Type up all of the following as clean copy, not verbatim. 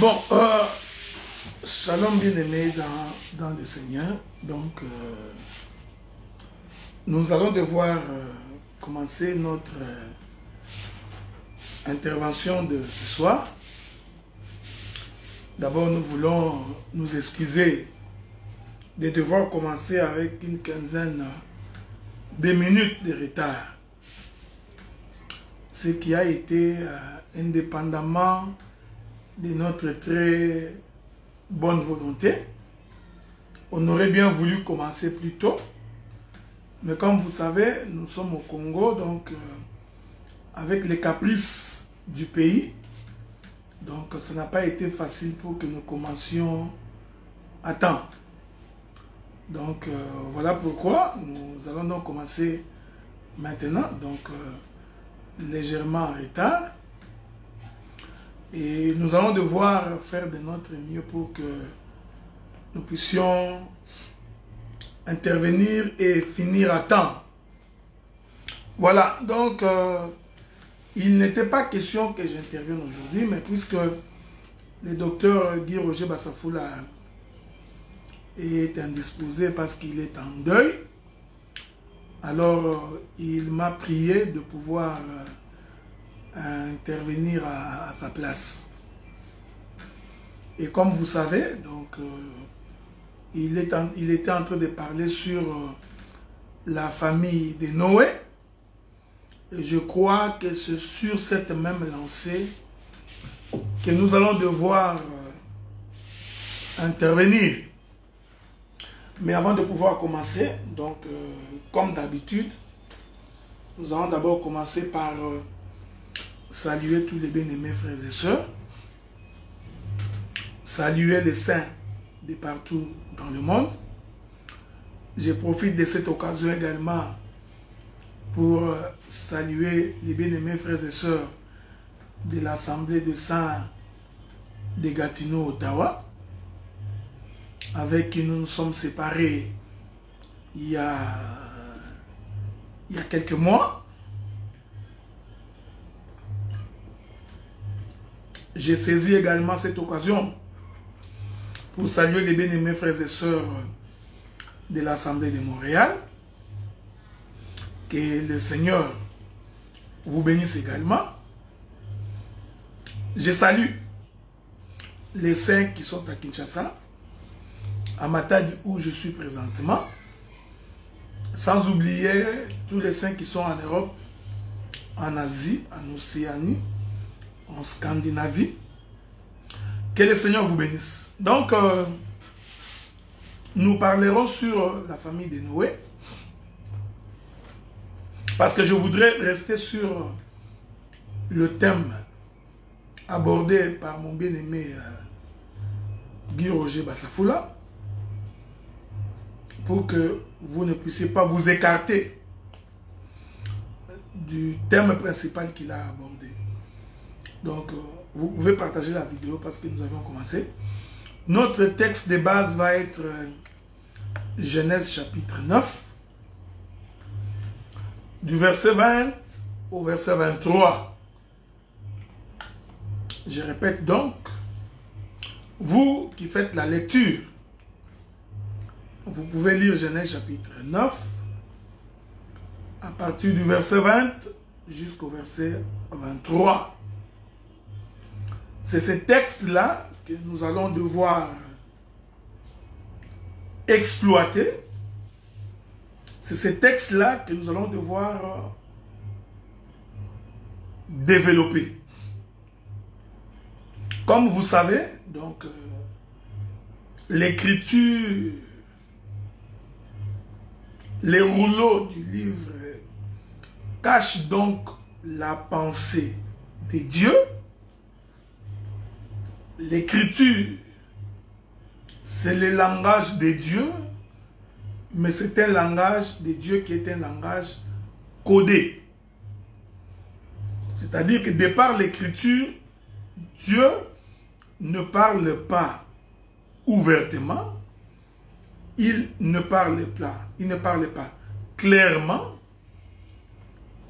Bon, shalom bien-aimés dans le Seigneur. Donc, nous allons devoir commencer notre intervention de ce soir. D'abord, nous voulons nous excuser de devoir commencer avec une quinzaine de minutes de retard. Ce qui a été indépendamment de notre très bonne volonté. On aurait bien voulu commencer plus tôt, mais comme vous savez, nous sommes au Congo, donc avec les caprices du pays, donc ça n'a pas été facile pour que nous commencions à temps. Donc voilà pourquoi nous allons donc commencer maintenant, donc légèrement en retard. Et nous allons devoir faire de notre mieux pour que nous puissions intervenir et finir à temps. Voilà, donc il n'était pas question que j'intervienne aujourd'hui, mais puisque le docteur Guy Roger Bassafoula est indisposé parce qu'il est en deuil, alors il m'a prié de pouvoir intervenir à sa place. Et comme vous savez, donc il était en train de parler sur la famille de Noé. Et je crois que c'est sur cette même lancée que nous allons devoir intervenir. Mais avant de pouvoir commencer, donc comme d'habitude, nous allons d'abord commencer par saluer tous les bien-aimés frères et sœurs, saluer les saints de partout dans le monde. Je profite de cette occasion également pour saluer les bien-aimés frères et sœurs de l'Assemblée de Saints de Gatineau, Ottawa, avec qui nous nous sommes séparés il y a quelques mois. J'ai saisi également cette occasion pour saluer les bien-aimés frères et sœurs de l'Assemblée de Montréal. Que le Seigneur vous bénisse également. Je salue les saints qui sont à Kinshasa, à Matadi où je suis présentement, sans oublier tous les saints qui sont en Europe, en Asie, en Océanie, en Scandinavie. Que le Seigneur vous bénisse. Donc, nous parlerons sur la famille de Noé. Parce que je voudrais rester sur le thème abordé par mon bien-aimé Guy Roger Bassafoula, pour que vous ne puissiez pas vous écarter du thème principal qu'il a abordé. Donc, vous pouvez partager la vidéo parce que nous avions commencé. Notre texte de base va être Genèse chapitre 9, du verset 20 au verset 23. Je répète donc, vous qui faites la lecture, vous pouvez lire Genèse chapitre 9, à partir du verset 20 jusqu'au verset 23. C'est ce texte-là que nous allons devoir exploiter. C'est ce texte-là que nous allons devoir développer. Comme vous savez, donc, l'écriture, les rouleaux du livre cachent donc la pensée de Dieu. L'écriture, c'est le langage de Dieu, mais c'est un langage de Dieu qui est un langage codé. C'est-à-dire que de par l'écriture, Dieu ne parle pas ouvertement, il ne parle pas clairement,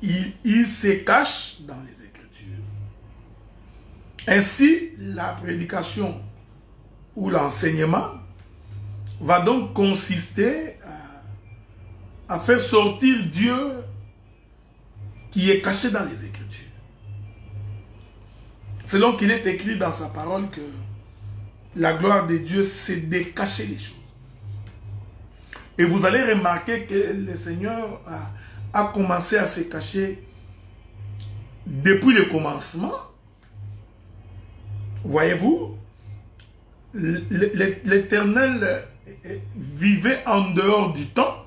il se cache dans les Écritures. Ainsi, la prédication ou l'enseignement va donc consister à faire sortir Dieu qui est caché dans les Écritures. Selon qu'il est écrit dans sa parole que la gloire de Dieu, c'est de cacher les choses. Et vous allez remarquer que le Seigneur a commencé à se cacher depuis le commencement. Voyez-vous, l'Éternel vivait en dehors du temps.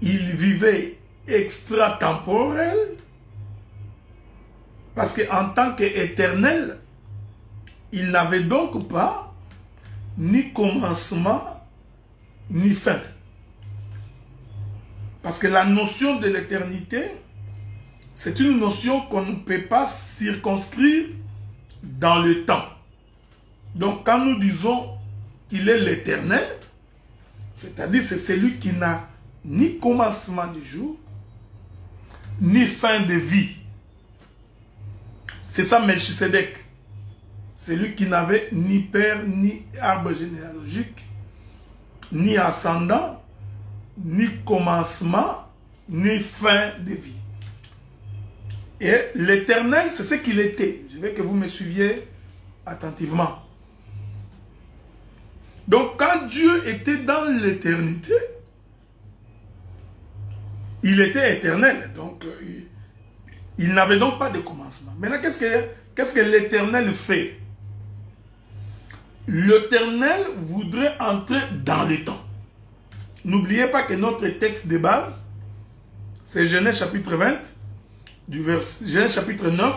Il vivait extratemporel. Parce qu'en tant qu'éternel, il n'avait donc pas ni commencement ni fin. Parce que la notion de l'éternité, c'est une notion qu'on ne peut pas circonscrire dans le temps. Donc quand nous disons qu'il est l'éternel, c'est-à-dire c'est celui qui n'a ni commencement de jour, ni fin de vie. C'est ça Melchisedec. Celui qui n'avait ni père, ni arbre généalogique, ni ascendant, ni commencement, ni fin de vie. Et l'éternel, c'est ce qu'il était. Je veux que vous me suiviez attentivement. Donc, quand Dieu était dans l'éternité, il était éternel. Donc, il n'avait donc pas de commencement. Maintenant, qu'est-ce que l'éternel fait? L'éternel voudrait entrer dans le temps. N'oubliez pas que notre texte de base, c'est Genèse chapitre 20, Genèse chapitre 9,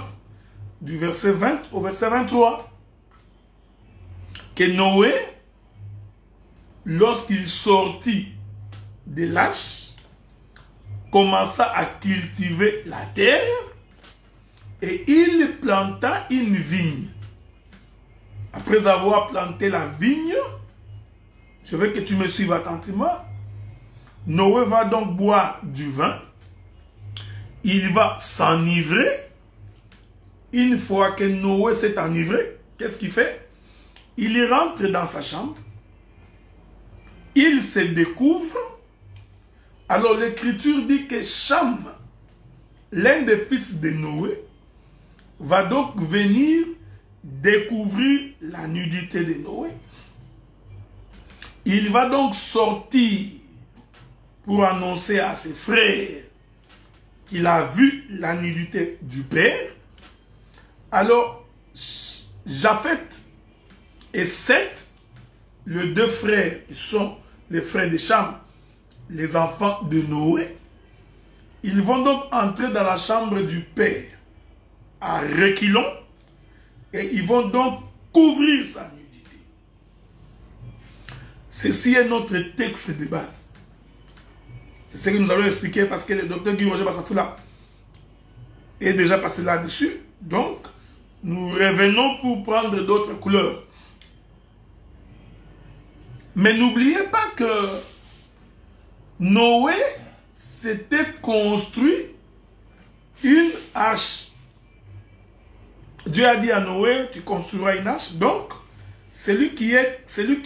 du verset 20 au verset 23. Que Noé, lorsqu'il sortit de l'arche, commença à cultiver la terre et il planta une vigne. Après avoir planté la vigne, je veux que tu me suives attentivement. Noé va donc boire du vin. Il va s'enivrer. Une fois que Noé s'est enivré, qu'est-ce qu'il fait? Il rentre dans sa chambre. Il se découvre. Alors l'écriture dit que Cham, l'un des fils de Noé, va donc venir découvrir la nudité de Noé. Il va donc sortir pour annoncer à ses frères qu'il a vu la nudité du père. Alors, Japheth et Seth, les deux frères qui sont les frères de Cham, les enfants de Noé, ils vont donc entrer dans la chambre du père à reculons et ils vont donc couvrir sa nudité. Ceci est notre texte de base. C'est ce que nous allons expliquer parce que le docteur Guy Roger Bassafoula est déjà passé là-dessus. Donc, nous revenons pour prendre d'autres couleurs. Mais n'oubliez pas que Noé s'était construit une arche. Dieu a dit à Noé, tu construiras une arche. Donc, celui qui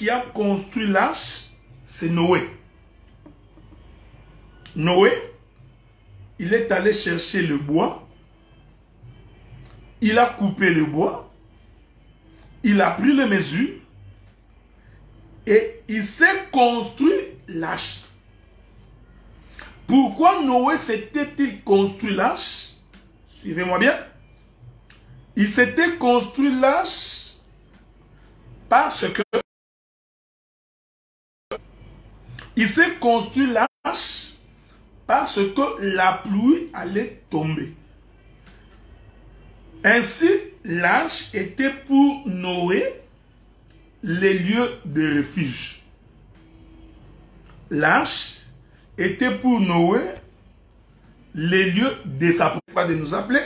a construit l'arche, c'est Noé. Noé, il est allé chercher le bois. Il a coupé le bois. Il a pris les mesures. Et il s'est construit l'arche. Pourquoi Noé s'était-il construit l'arche? Suivez-moi bien. Il s'était construit l'arche parce que il s'est construit l'arche parce que la pluie allait tomber. Ainsi, l'arche était pour Noé les lieux de refuge. L'arche était pour Noé les lieux de sa... Pas de nous appeler.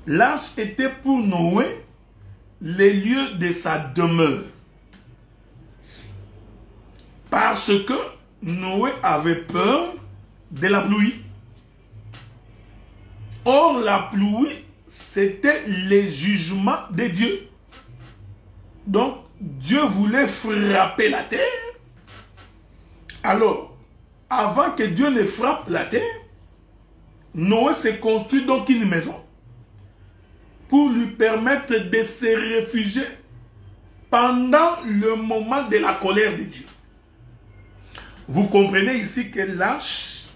L'arche était pour Noé les lieux de sa demeure. Parce que Noé avait peur de la pluie. Or, la pluie, c'était les jugements de Dieu. Donc, Dieu voulait frapper la terre. Alors, avant que Dieu ne frappe la terre, Noé s'est construit donc une maison pour lui permettre de se réfugier pendant le moment de la colère de Dieu. Vous comprenez ici que l'arche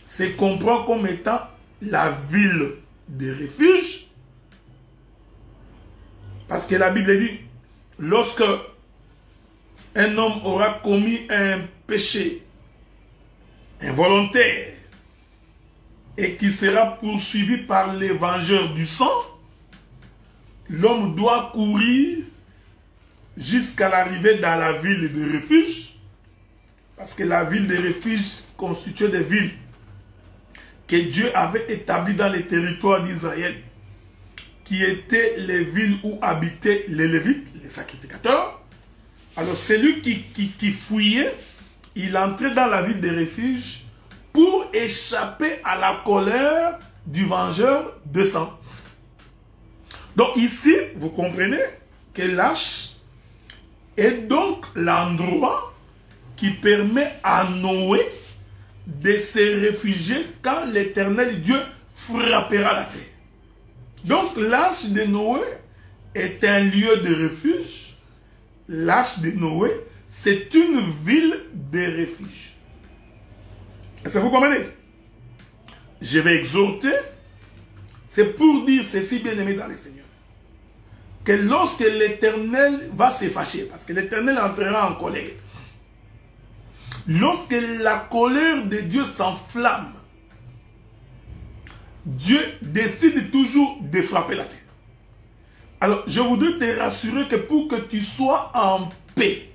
se comprend comme étant la ville de refuge. Parce que la Bible dit, lorsque un homme aura commis un péché involontaire et qui sera poursuivi par les vengeurs du sang, l'homme doit courir jusqu'à l'arrivée dans la ville de refuge, parce que la ville de refuge constituait des villes que Dieu avait établies dans les territoires d'Israël, qui étaient les villes où habitaient les Lévites, les sacrificateurs. Alors celui qui fouillait, il entrait dans la ville de refuge pour échapper à la colère du vengeur de sang. Donc ici, vous comprenez que l'arche est donc l'endroit qui permet à Noé de se réfugier quand l'Éternel Dieu frappera la terre. Donc l'arche de Noé est un lieu de refuge. L'arche de Noé, c'est une ville de refuge. Est-ce que vous comprenez? Je vais exhorter, c'est pour dire ceci, bien-aimé dans le Seigneur, que lorsque l'Éternel va se fâcher, parce que l'Éternel entrera en colère, lorsque la colère de Dieu s'enflamme, Dieu décide toujours de frapper la terre. Alors, je voudrais te rassurer que pour que tu sois en paix,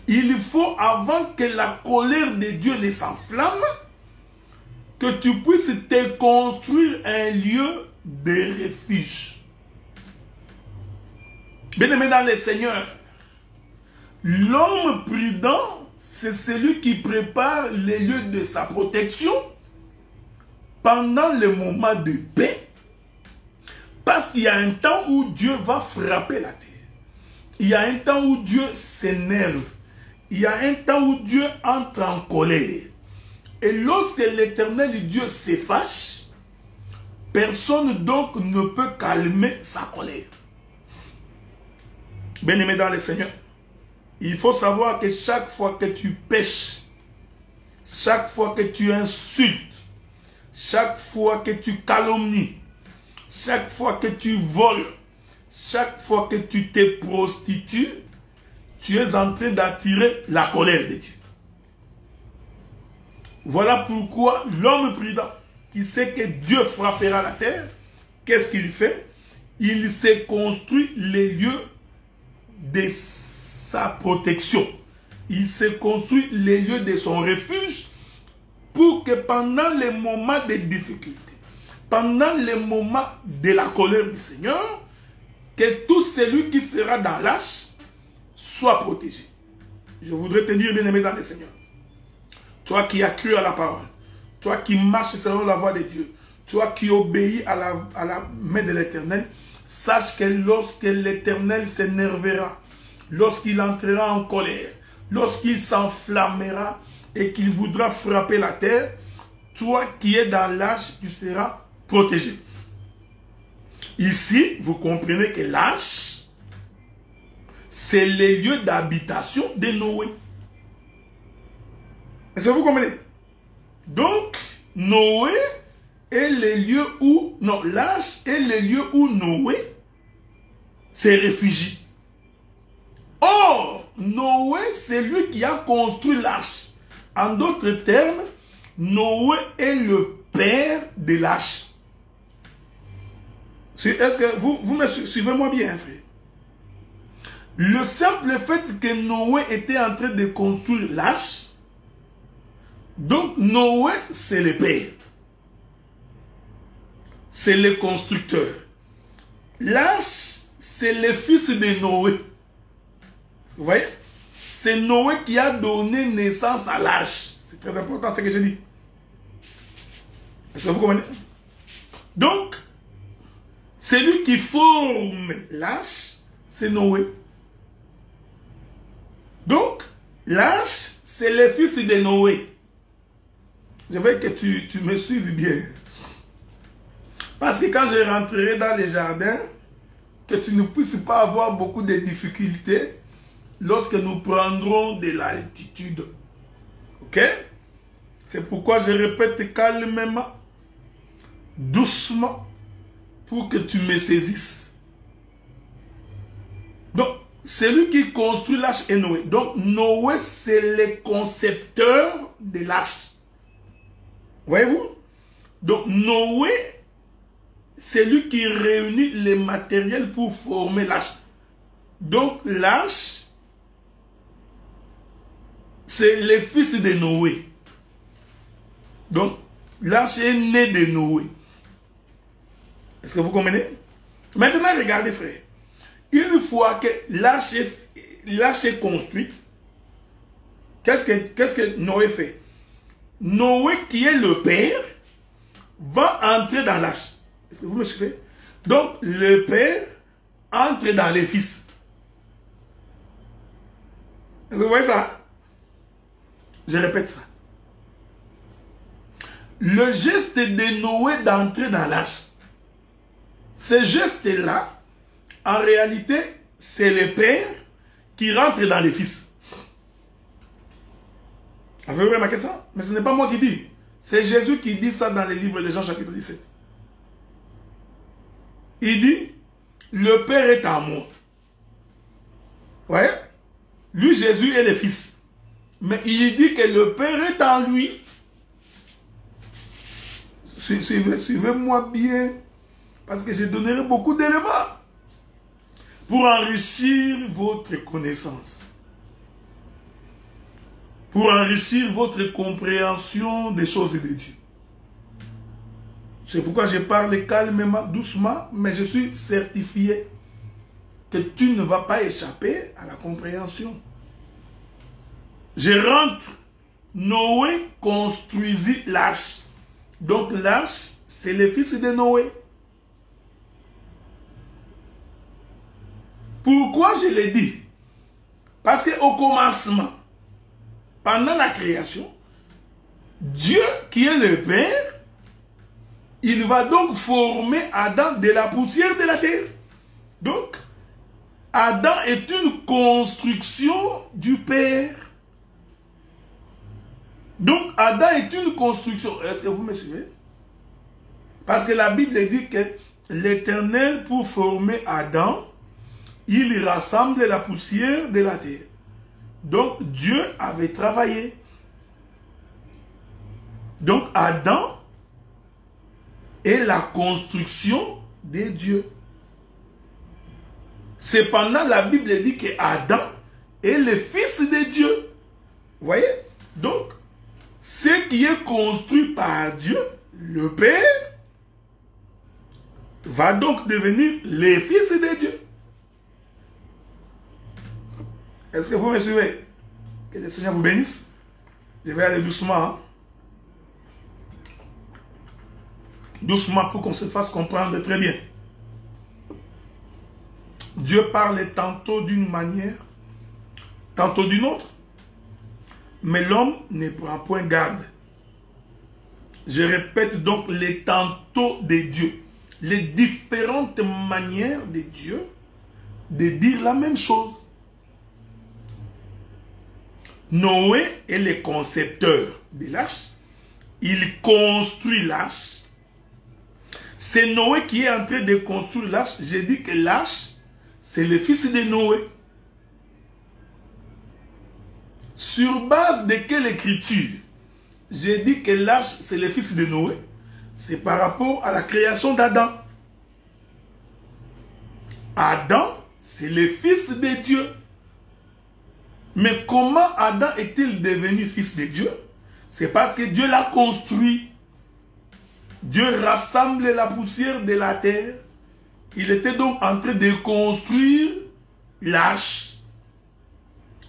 il faut, avant que la colère de Dieu ne s'enflamme, que tu puisses te construire un lieu de refuge. Bien-aimé dans le Seigneur, l'homme prudent, c'est celui qui prépare les lieux de sa protection pendant le moment de paix, parce qu'il y a un temps où Dieu va frapper la terre. Il y a un temps où Dieu s'énerve. Il y a un temps où Dieu entre en colère. Et lorsque l'Éternel Dieu se fâche, personne donc ne peut calmer sa colère. Bien-aimé dans le Seigneur, il faut savoir que chaque fois que tu pêches, chaque fois que tu insultes, chaque fois que tu calomnies, chaque fois que tu voles, chaque fois que tu te prostitues, tu es en train d'attirer la colère de Dieu. Voilà pourquoi l'homme prudent, qui sait que Dieu frappera la terre, qu'est-ce qu'il fait? Il s'est construit les lieux de sa protection. Il s'est construit les lieux de son refuge pour que pendant les moments de difficulté, pendant les moments de la colère du Seigneur, que tout celui qui sera dans l'arche soit protégé. Je voudrais te dire, bien-aimé dans le Seigneur, toi qui as cru à la parole, toi qui marches selon la voie de Dieu, toi qui obéis à la main de l'Éternel, sache que lorsque l'Éternel s'énervera, lorsqu'il entrera en colère, lorsqu'il s'enflammera et qu'il voudra frapper la terre, toi qui es dans l'arche, tu seras protégé. Ici, vous comprenez que l'arche, c'est le lieu d'habitation de Noé. Est-ce que vous comprenez? Donc, Noé est le lieu où, non, l'arche est le lieu où Noé se réfugie. Or, Noé, c'est lui qui a construit l'arche. En d'autres termes, Noé est le père de l'arche. Est-ce que vous me suivez-moi bien, frère? Le simple fait que Noé était en train de construire l'arche, donc Noé, c'est le père. C'est le constructeur. L'arche, c'est le fils de Noé. Vous voyez? C'est Noé qui a donné naissance à l'arche. C'est très important ce que je dis. Est-ce que vous comprenez? Donc, Celui qui forme l'arche, c'est Noé. Donc, l'arche, c'est le fils de Noé. Je veux que tu me suives bien. Parce que quand je rentrerai dans les jardins, que tu ne puisses pas avoir beaucoup de difficultés lorsque nous prendrons de l'altitude. Ok? C'est pourquoi je répète calmement, doucement, pour que tu me saisisses. Donc, celui qui construit l'arche est Noé. Donc, Noé, c'est le concepteur de l'arche. Voyez-vous? Donc, Noé, c'est lui qui réunit les matériels pour former l'arche. Donc, l'arche, c'est le fils de Noé. Donc, l'arche est née de Noé. Est-ce que vous comprenez? Maintenant, regardez, frère. Une fois que l'arche est construite, qu'est-ce que Noé fait? Noé, qui est le père, va entrer dans l'arche. Est-ce que vous me suivez? Donc, le père entre dans les fils. Est-ce que vous voyez ça? Je répète ça. Le geste de Noé d'entrer dans l'arche, ce geste-là, en réalité, c'est le père qui rentre dans les fils. Avez-vous remarqué ça? Mais ce n'est pas moi qui dis. C'est Jésus qui dit ça dans le livre de Jean chapitre 17. Il dit, le Père est en moi. Vous voyez? Lui, Jésus est le Fils. Mais il dit que le Père est en lui. Suivez-moi bien. Parce que je donnerai beaucoup d'éléments pour enrichir votre connaissance. Pour enrichir votre compréhension des choses de Dieu. C'est pourquoi je parle calmement, doucement, mais je suis certifié que tu ne vas pas échapper à la compréhension. Je rentre. Noé construisit l'arche. Donc l'arche, c'est le fils de Noé. Pourquoi je l'ai dit? Parce qu'au commencement, pendant la création, Dieu qui est le Père, il va donc former Adam de la poussière de la terre. Donc, Adam est une construction du Père. Donc, Adam est une construction. Est-ce que vous me suivez? Parce que la Bible dit que l'Éternel, pour former Adam, il rassemble la poussière de la terre. Donc, Dieu avait travaillé. Donc, Adam est la construction de Dieu. Cependant, la Bible dit que Adam est le fils de Dieu. Vous voyez? Donc, ce qui est construit par Dieu, le Père, va donc devenir le fils de Dieu. Est-ce que vous me suivez? Que le Seigneur vous bénisse. Je vais aller doucement. Hein? Doucement pour qu'on se fasse comprendre très bien. Dieu parle tantôt d'une manière, tantôt d'une autre. Mais l'homme ne prend point garde. Je répète donc les tantôt de Dieu. Les différentes manières de Dieu de dire la même chose. Noé est le concepteur de l'arche. Il construit l'arche. C'est Noé qui est en train de construire l'arche. J'ai dit que l'arche, c'est le fils de Noé. Sur base de quelle écriture? J'ai dit que l'arche, c'est le fils de Noé. C'est par rapport à la création d'Adam. Adam, c'est le fils de Dieu. Mais comment Adam est-il devenu fils de Dieu? C'est parce que Dieu l'a construit. Dieu rassemble la poussière de la terre. Il était donc en train de construire l'arche.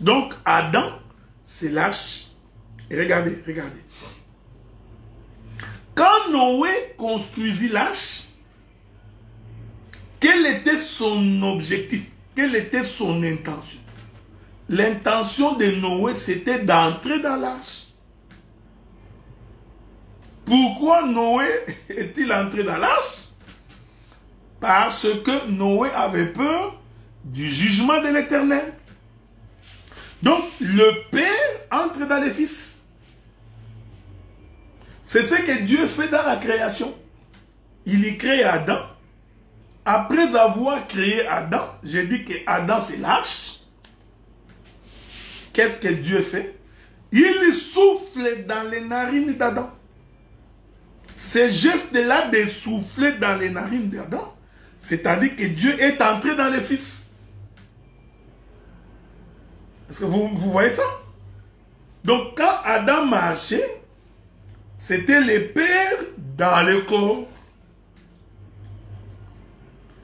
Donc Adam, c'est l'arche. Et regardez, regardez. Quand Noé construisit l'arche, Quel était son objectif? Quelle était son intention? L'intention de Noé, c'était d'entrer dans l'arche. Pourquoi Noé est-il entré dans l'arche? Parce que Noé avait peur du jugement de l'Éternel. Donc, le Père entre dans les fils. C'est ce que Dieu fait dans la création. Il y crée Adam. Après avoir créé Adam, j'ai dit que Adam c'est l'arche. Qu'est-ce que Dieu fait? Il souffle dans les narines d'Adam. Ce geste-là de souffler dans les narines d'Adam, c'est-à-dire que Dieu est entré dans les fils. Est-ce que vous voyez ça? Donc quand Adam marchait, c'était le Père dans le corps.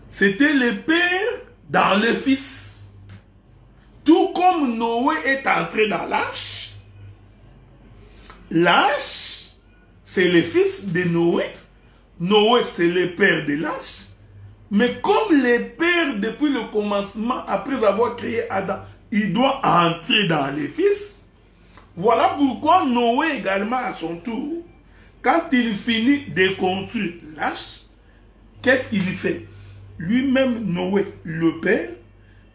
C'était le Père dans le Fils. Tout comme Noé est entré dans l'arche, l'arche, c'est le fils de Noé. Noé, c'est le père de l'arche. Mais comme le père, depuis le commencement, après avoir créé Adam, il doit entrer dans les fils. Voilà pourquoi Noé également, à son tour, quand il finit de construire l'arche, qu'est-ce qu'il fait? Lui-même, Noé, le père,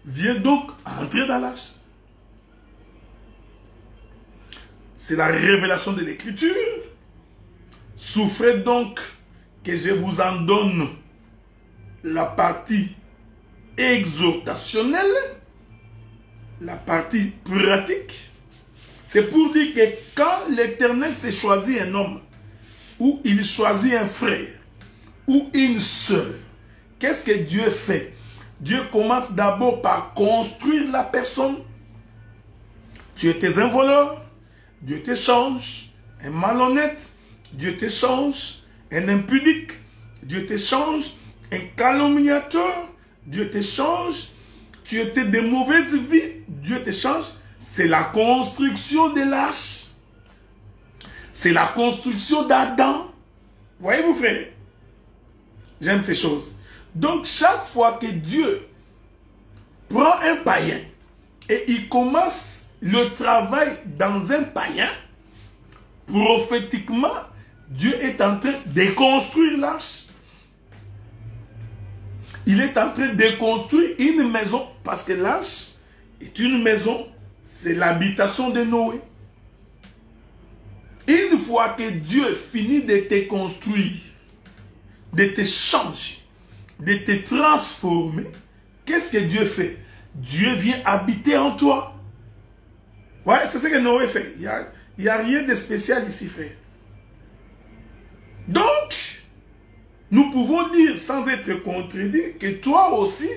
vient donc entrer dans l'arche. C'est la révélation de l'Écriture. Souffrez donc que je vous en donne la partie exhortationnelle, la partie pratique. C'est pour dire que quand l'Éternel s'est choisi un homme, ou il choisit un frère, ou une sœur, qu'est-ce que Dieu fait? Dieu commence d'abord par construire la personne. Tu étais un voleur, Dieu t'échange, un malhonnête, Dieu t'échange, un impudique, Dieu t'échange, un calomniateur, Dieu t'échange, tu étais de mauvaise vie, Dieu t'échange. C'est la construction de l'arche. C'est la construction d'Adam. Voyez-vous, frère? J'aime ces choses. Donc, chaque fois que Dieu prend un païen et il commence le travail dans un païen, prophétiquement, Dieu est en train de construire l'arche. Il est en train de construire une maison, parce que l'arche est une maison, c'est l'habitation de Noé. Une fois que Dieu finit de te construire, de te changer, de te transformer, qu'est-ce que Dieu fait? Dieu vient habiter en toi. Ouais, c'est ce que Noé fait. Il n'y a rien de spécial ici, frère. Donc, nous pouvons dire sans être contredits que toi aussi,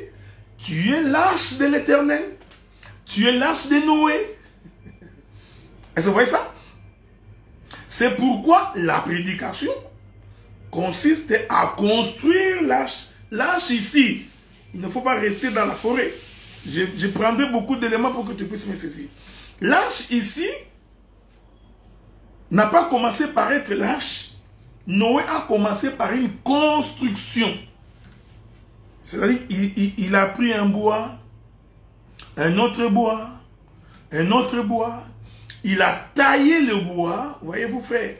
tu es l'arche de l'Éternel. Tu es l'arche de Noé. Est-ce que vous voyez ça? C'est pourquoi la prédication consiste à construire l'arche. L'arche ici, il ne faut pas rester dans la forêt. Je prendrai beaucoup d'éléments pour que tu puisses me saisir. L'arche ici n'a pas commencé par être l'arche. Noé a commencé par une construction. C'est-à-dire, il a pris un bois, un autre bois, un autre bois. Il a taillé le bois, voyez-vous frère.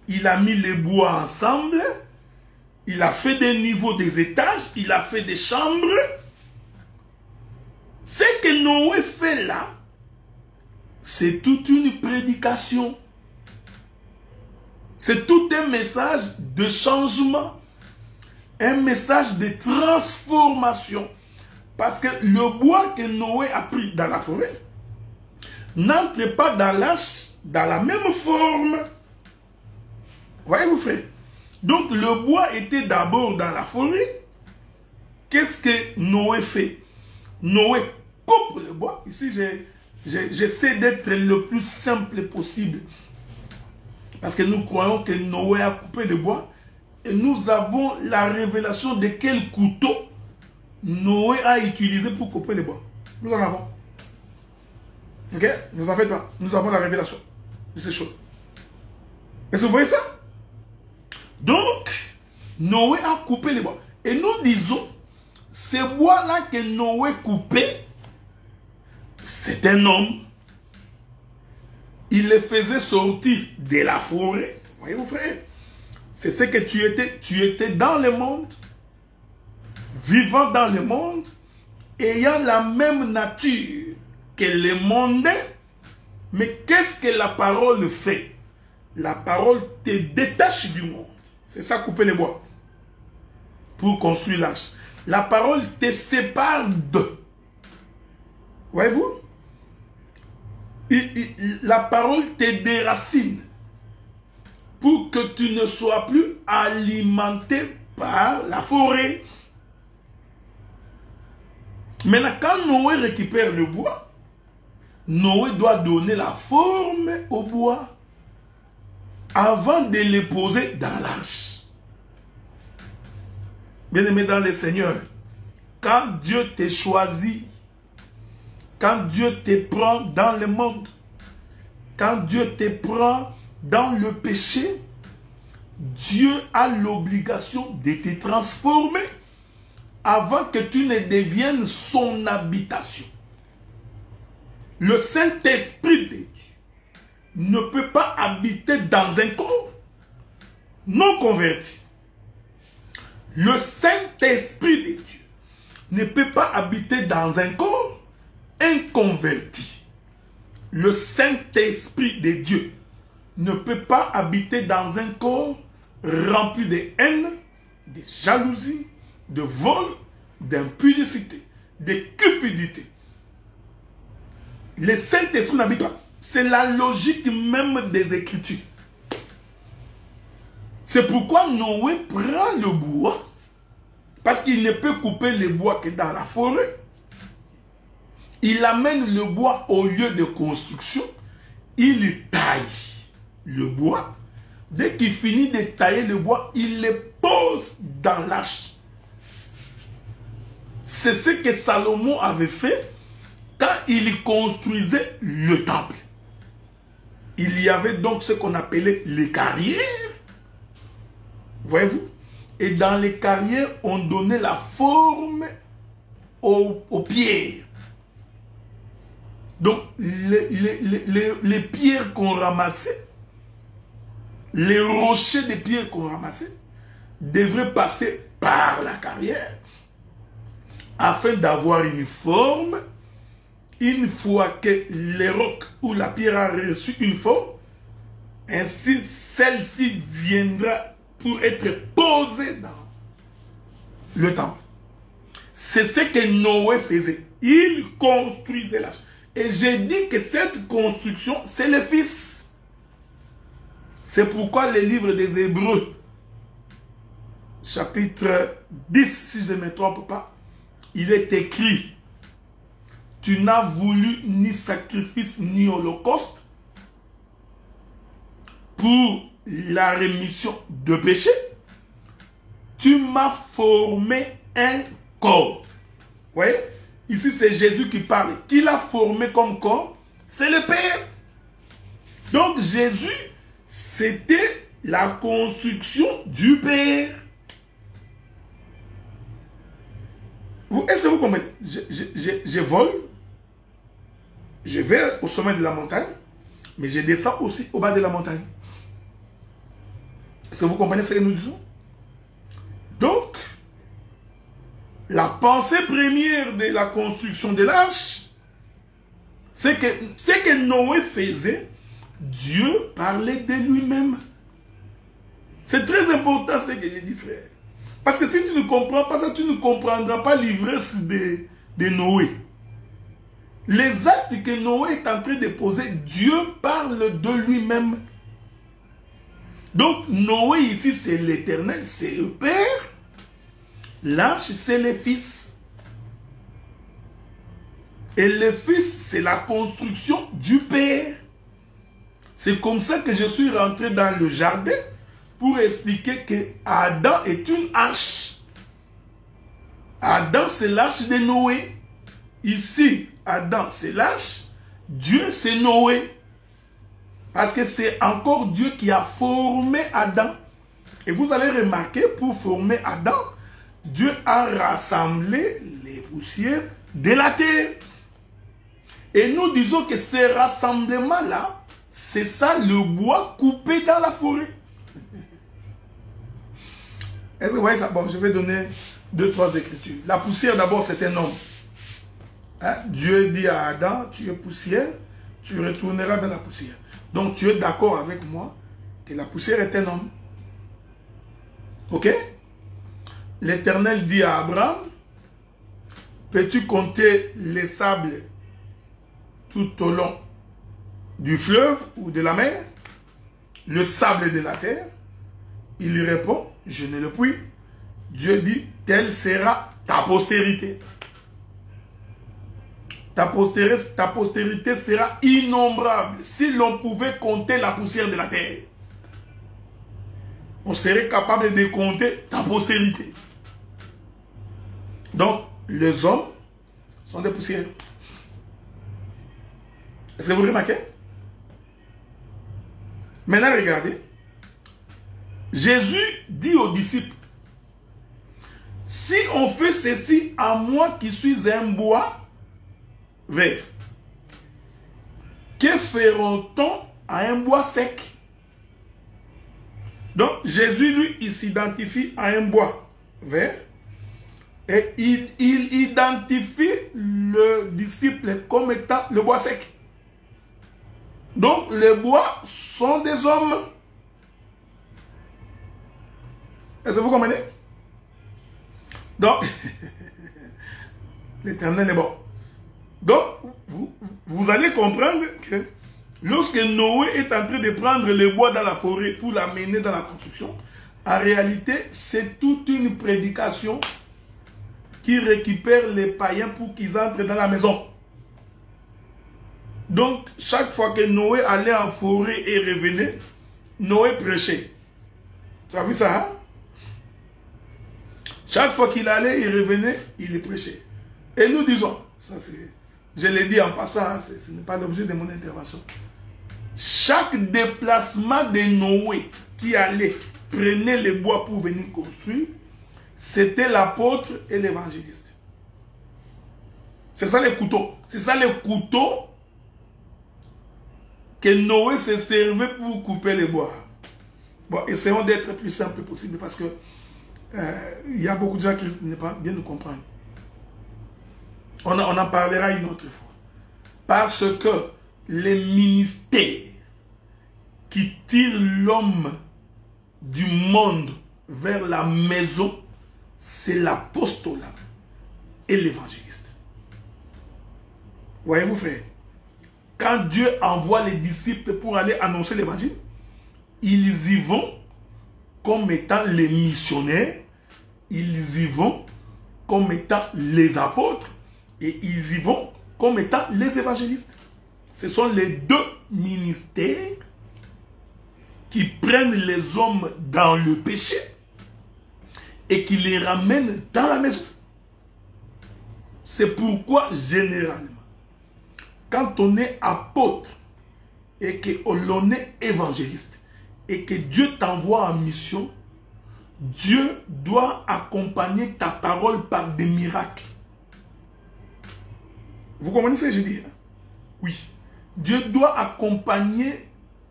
Il a mis les bois ensemble. Il a fait des niveaux, des étages. Il a fait des chambres. Ce que Noé fait là, c'est toute une prédication. C'est tout un message de changement. Un message de transformation. Parce que le bois que Noé a pris dans la forêt n'entre pas dans l'arche dans la même forme. Voyez-vous, frère? Donc le bois était d'abord dans la forêt. Qu'est-ce que Noé fait? Noé coupe le bois. Ici, j'essaie d'être le plus simple possible. Parce que nous croyons que Noé a coupé le bois. Et nous avons la révélation de quel couteau Noé a utilisé pour couper le bois. Nous en avons. Ok? Ne vous en faites pas. Nous avons la révélation de ces choses. Est-ce que vous voyez ça? Donc, Noé a coupé le bois. Et nous disons ce bois-là que Noé coupait, c'est un homme. Il le faisait sortir de la forêt. Voyez-vous, frère? C'est ce que tu étais. Tu étais dans le monde, vivant dans le monde, ayant la même nature que le monde. Mais qu'est-ce que la parole fait? La parole te détache du monde. C'est ça, couper les bois. Pour construire l'arche. La parole te sépare d'eux. Voyez-vous? La parole te déracine. Pour que tu ne sois plus alimenté par la forêt. Maintenant, quand Noé récupère le bois, Noé doit donner la forme au bois avant de le poser dans l'arche. Bien-aimé dans le Seigneur, quand Dieu te choisit, quand Dieu te prend dans le monde, quand Dieu te prend dans le péché, Dieu a l'obligation de te transformer avant que tu ne deviennes son habitation. Le Saint-Esprit de Dieu ne peut pas habiter dans un corps non converti. Le Saint-Esprit de Dieu ne peut pas habiter dans un corps inconverti. Le Saint-Esprit de Dieu ne peut pas habiter dans un corps rempli de haine, de jalousie, de vol, d'impudicité, de cupidité. Le Saint-Esprit n'habite pas. C'est la logique même des Écritures. C'est pourquoi Noé prend le bois, parce qu'il ne peut couper le bois que dans la forêt. Il amène le bois au lieu de construction, il taille le bois. Dès qu'il finit de tailler le bois, il le pose dans l'arche. C'est ce que Salomon avait fait quand il construisait le temple. Il y avait donc ce qu'on appelait les carrières. Voyez-vous? Et dans les carrières, on donnait la forme aux pierres. Donc, les pierres qu'on ramassait, les rochers des pierres qu'on ramassait, devraient passer par la carrière afin d'avoir une forme. Une fois que le roc ou la pierre a reçu une forme, ainsi celle-ci viendra pour être posée dans le temple. C'est ce que Noé faisait. Il construisait l'arche. Et j'ai dit que cette construction, c'est le Fils. C'est pourquoi le livre des Hébreux, chapitre 10, si je ne me trompe pas, il est écrit: tu n'as voulu ni sacrifice ni holocauste pour la rémission de péché. Tu m'as formé un corps. Vous voyez? Ici, c'est Jésus qui parle. Qui l'a formé comme corps? C'est le Père. Donc, Jésus, c'était la construction du Père. Est-ce que vous comprenez? Je vole, je vais au sommet de la montagne, mais je descends aussi au bas de la montagne. Est-ce que vous comprenez ce que nous disons? Donc, la pensée première de la construction de l'arche, c'est que ce que Noé faisait, Dieu parlait de lui-même. C'est très important ce que j'ai dit, frère. Parce que si tu ne comprends pas ça, tu ne comprendras pas l'ivresse de Noé. Les actes que Noé est en train de poser, Dieu parle de lui-même. Donc Noé ici, c'est l'Éternel, c'est le Père. L'arche, c'est le Fils. Et le Fils, c'est la construction du Père. C'est comme ça que je suis rentré dans le jardin pour expliquer que Adam est une arche. Adam, c'est l'arche de Noé. Ici, Adam, c'est l'arche. Dieu, c'est Noé. Parce que c'est encore Dieu qui a formé Adam. Et vous allez remarquer, pour former Adam, Dieu a rassemblé les poussières de la terre. Et nous disons que ces rassemblements-là, c'est ça le bois coupé dans la forêt. Est-ce que vous voyez ça? Bon, je vais donner 2-3 écritures. La poussière, d'abord, c'est un homme. Hein? Dieu dit à Adam, tu es poussière, tu retourneras dans la poussière. Donc, tu es d'accord avec moi que la poussière est un homme. Ok? L'Éternel dit à Abraham, peux-tu compter les sables tout au long du fleuve ou de la mer, le sable de la terre? Il lui répond, je ne le puis. Dieu dit, telle sera ta postérité. Ta postérité sera innombrable. Si l'on pouvait compter la poussière de la terre, on serait capable de compter ta postérité. Donc, les hommes sont des poussières. Est-ce que vous remarquez? Maintenant, regardez. Jésus dit aux disciples, si on fait ceci à moi qui suis un bois vert, que feront-on à un bois sec? Donc, Jésus, lui, il s'identifie à un bois vert et il identifie le disciple comme étant le bois sec. Donc, les bois sont des hommes. Est-ce que vous comprenez? Donc, l'Éternel est bon. Donc, vous allez comprendre que lorsque Noé est en train de prendre le bois dans la forêt pour l'amener dans la construction, en réalité, c'est toute une prédication qui récupère les païens pour qu'ils entrent dans la maison. Donc, chaque fois que Noé allait en forêt et revenait, Noé prêchait. Tu as vu ça, hein? Chaque fois qu'il allait, il revenait, il prêchait. Et nous disons, ça c'est, je l'ai dit en passant, ce n'est pas l'objet de mon intervention. Chaque déplacement de Noé qui allait, prenait les bois pour venir construire, c'était l'apôtre et l'évangéliste. C'est ça les couteaux. C'est ça les couteaux que Noé se servait pour couper les bois. Bon, essayons d'être le plus simple possible parce que il y a beaucoup de gens qui ne pas bien nous comprendre. On en parlera une autre fois. Parce que les ministères qui tirent l'homme du monde vers la maison, c'est l'apostolat et l'évangéliste. Voyez-vous, frère, quand Dieu envoie les disciples pour aller annoncer l'évangile, ils y vont comme étant les missionnaires, ils y vont comme étant les apôtres et ils y vont comme étant les évangélistes. Ce sont les deux ministères qui prennent les hommes dans le péché et qui les ramènent dans la maison. C'est pourquoi généralement, quand on est apôtre et que l'on est évangéliste, et que Dieu t'envoie en mission, Dieu doit accompagner ta parole par des miracles. Vous comprenez ce que je dis? Oui. Dieu doit accompagner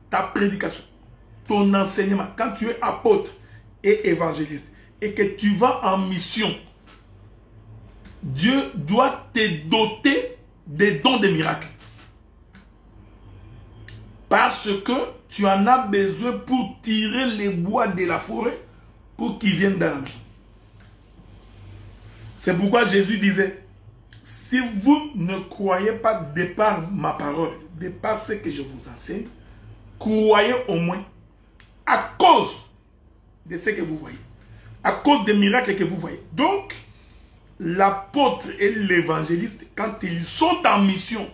ta prédication, ton enseignement. Quand tu es apôtre et évangéliste et que tu vas en mission, Dieu doit te doter des dons des miracles. Parce que tu en as besoin pour tirer les bois de la forêt pour qu'ils viennent dans la maison. C'est pourquoi Jésus disait, si vous ne croyez pas de par ma parole, de par ce que je vous enseigne, croyez au moins à cause de ce que vous voyez, à cause des miracles que vous voyez. Donc, l'apôtre et l'évangéliste, quand ils sont en mission,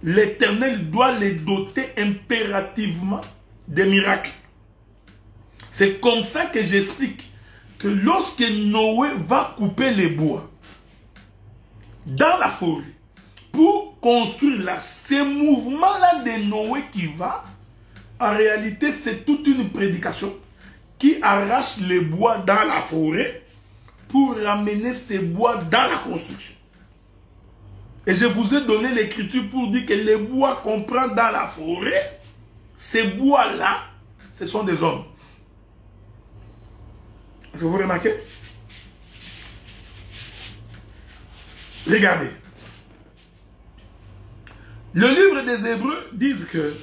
l'Éternel doit les doter impérativement des miracles. C'est comme ça que j'explique que lorsque Noé va couper les bois dans la forêt pour construire l'arche, ce mouvement-là de Noé qui va, en réalité, c'est toute une prédication qui arrache les bois dans la forêt pour ramener ces bois dans la construction. Et je vous ai donné l'écriture pour dire que les bois qu'on prend dans la forêt, ces bois-là, ce sont des hommes. Est-ce que vous remarquez? Regardez. Le livre des Hébreux dit que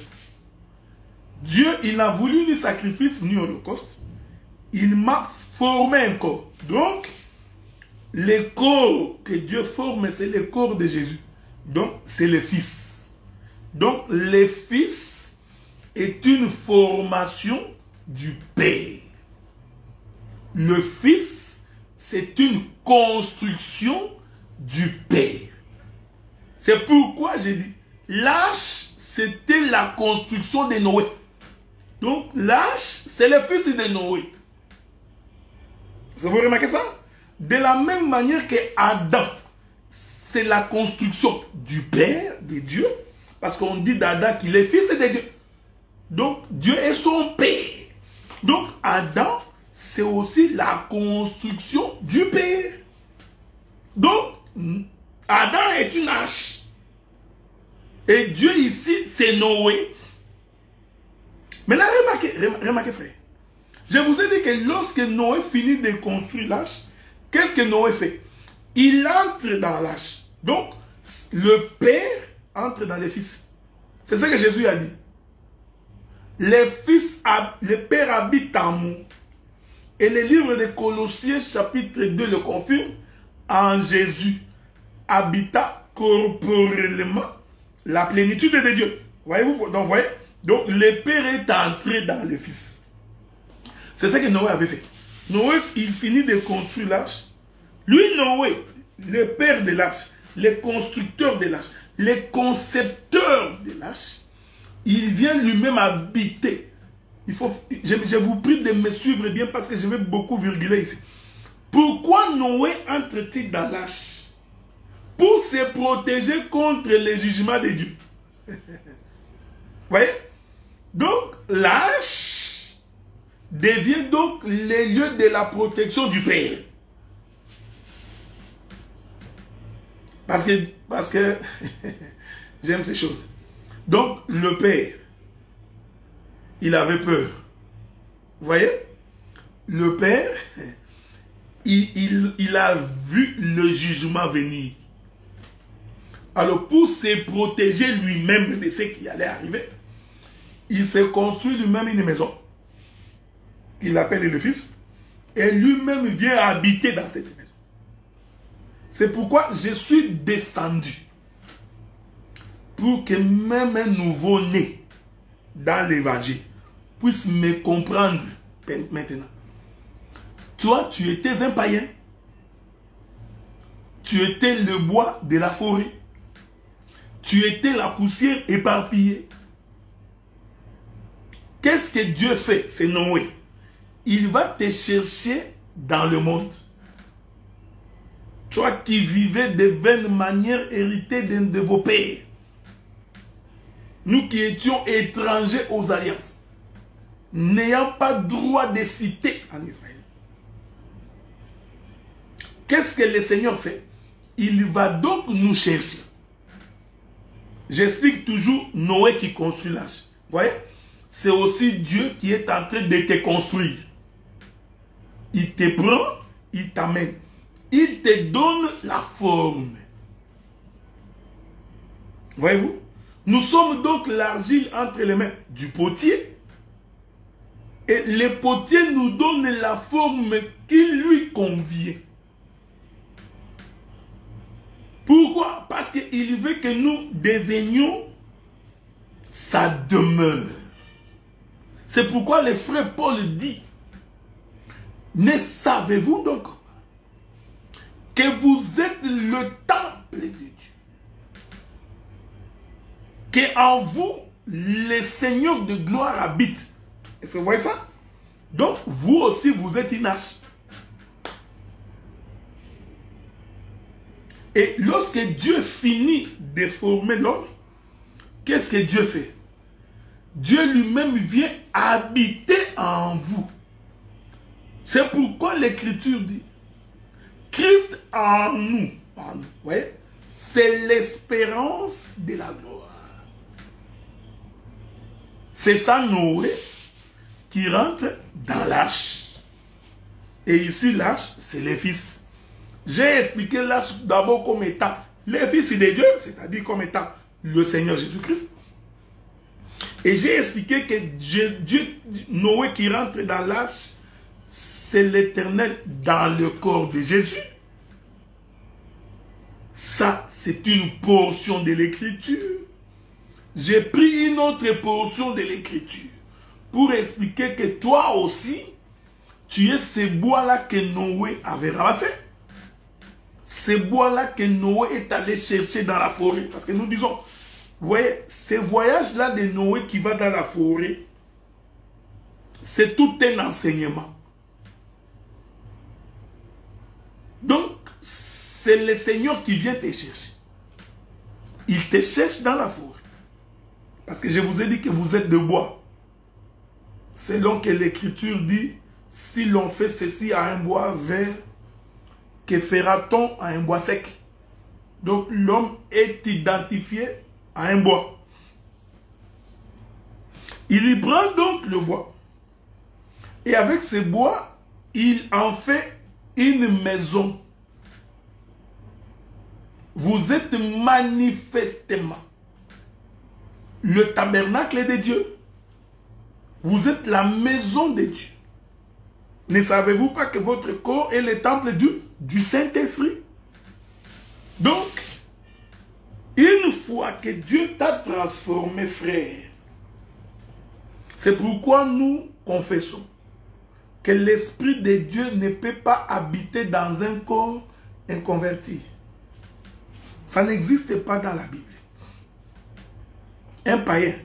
Dieu, il n'a voulu ni sacrifice ni holocauste. Il m'a formé un corps. Donc, les corps que Dieu forme, c'est le corps de Jésus. Donc, c'est le Fils. Donc, le Fils est une formation du Père. Le Fils, c'est une construction du Père. C'est pourquoi j'ai dit, l'arche, c'était la construction de Noé. Donc, l'arche, c'est le fils de Noé. Vous remarquez ça? De la même manière que Adam, c'est la construction du Père, de Dieu, parce qu'on dit d'Adam qu'il est fils de Dieu. Donc, Dieu est son Père. Donc, Adam, c'est aussi la construction du Père. Donc, Adam est une arche. Et Dieu ici, c'est Noé. Maintenant, remarquez, frère. Je vous ai dit que lorsque Noé finit de construire l'arche, qu'est-ce que Noé fait? Il entre dans l'arche. Donc, le Père entre dans le Fils. C'est ce que Jésus a dit. Le Père habite en nous. Et le livre de Colossiens, chapitre 2, le confirme. En Jésus, habita corporellement la plénitude de Dieu. Voyez-vous? Donc, voyez? Donc, le Père est entré dans le Fils. C'est ce que Noé avait fait. Noé, il finit de construire l'arche. Lui, Noé, le père de l'arche, le constructeur de l'arche, le concepteur de l'arche, il vient lui-même habiter. Je vous prie de me suivre bien parce que je vais beaucoup virguler ici. Pourquoi Noé entre-t-il dans l'arche? Pour se protéger contre les jugements de Dieu. Vous voyez? Donc, l'arche devient donc le lieu de la protection du Père. Parce que j'aime ces choses. Donc, le Père, il avait peur. Vous voyez? Le Père, il a vu le jugement venir. Alors, pour se protéger lui-même de ce qui allait arriver, il s'est construit lui-même une maison. Il appelle le Fils. Et lui-même vient habiter dans cette maison. C'est pourquoi je suis descendu. Pour que même un nouveau-né dans l'évangile puisse me comprendre maintenant. Toi, tu étais un païen. Tu étais le bois de la forêt. Tu étais la poussière éparpillée. Qu'est-ce que Dieu fait? C'est Noé. Il va te chercher dans le monde. Toi qui vivais de vaines manières héritées de vos pères. Nous qui étions étrangers aux alliances. N'ayant pas droit de cité en Israël. Qu'est-ce que le Seigneur fait? Il va donc nous chercher. J'explique toujours Noé qui construit l'arche. Vous voyez? C'est aussi Dieu qui est en train de te construire. Il te prend, il t'amène. Il te donne la forme. Voyez-vous? Nous sommes donc l'argile entre les mains du potier. Et le potier nous donne la forme qui lui convient. Pourquoi? Parce qu'il veut que nous devenions sa demeure. C'est pourquoi le frère Paul dit, ne savez-vous donc que vous êtes le temple de Dieu? Qu'en vous, le Seigneur de gloire habite. Est-ce que vous voyez ça? Donc, vous aussi, vous êtes une arche. Et lorsque Dieu finit de former l'homme, qu'est-ce que Dieu fait? Dieu lui-même vient habiter en vous. C'est pourquoi l'Écriture dit, Christ en nous, vous voyez, c'est l'espérance de la gloire. C'est ça Noé qui rentre dans l'arche. Et ici, l'arche, c'est les fils. J'ai expliqué l'arche d'abord comme étant les fils de Dieu, c'est-à-dire comme étant le Seigneur Jésus-Christ. Et j'ai expliqué que Noé qui rentre dans l'arche, c'est l'Éternel dans le corps de Jésus. Ça, c'est une portion de l'Écriture. J'ai pris une autre portion de l'Écriture pour expliquer que toi aussi, tu es ces bois-là que Noé avait ramassés. Ces bois-là que Noé est allé chercher dans la forêt. Parce que nous disons, vous voyez, ces voyages-là de Noé qui va dans la forêt, c'est tout un enseignement. Donc, c'est le Seigneur qui vient te chercher. Il te cherche dans la forêt. Parce que je vous ai dit que vous êtes de bois. Selon que l'Écriture dit, si l'on fait ceci à un bois vert, que fera-t-on à un bois sec? Donc l'homme est identifié à un bois. Il y prend donc le bois. Et avec ce bois, il en fait une maison. Vous êtes manifestement le tabernacle de Dieu. Vous êtes la maison de Dieu. Ne savez-vous pas que votre corps est le temple du Saint-Esprit? Donc, une fois que Dieu t'a transformé, frère, c'est pourquoi nous confessons que l'Esprit de Dieu ne peut pas habiter dans un corps inconverti. Ça n'existe pas dans la Bible. Un païen,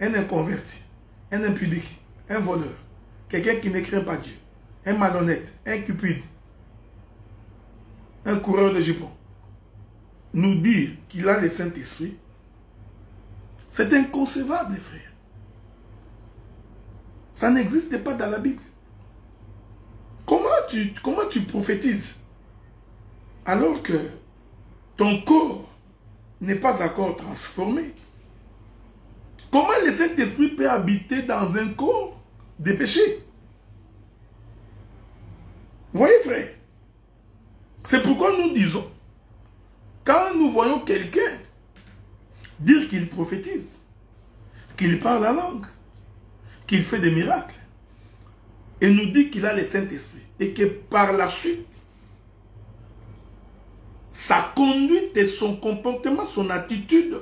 un inconverti, un impudique, un voleur, quelqu'un qui ne craint pas Dieu, un malhonnête, un cupide, un coureur de jupons, nous dire qu'il a le Saint-Esprit, c'est inconcevable, frère. Ça n'existe pas dans la Bible. Comment tu prophétises alors que ton corps n'est pas encore transformé? Comment le Saint-Esprit peut habiter dans un corps de péché? Vous voyez, frère? C'est pourquoi nous disons, quand nous voyons quelqu'un dire qu'il prophétise, qu'il parle la langue, qu'il fait des miracles, et nous dit qu'il a le Saint-Esprit, et que par la suite, sa conduite et son comportement, son attitude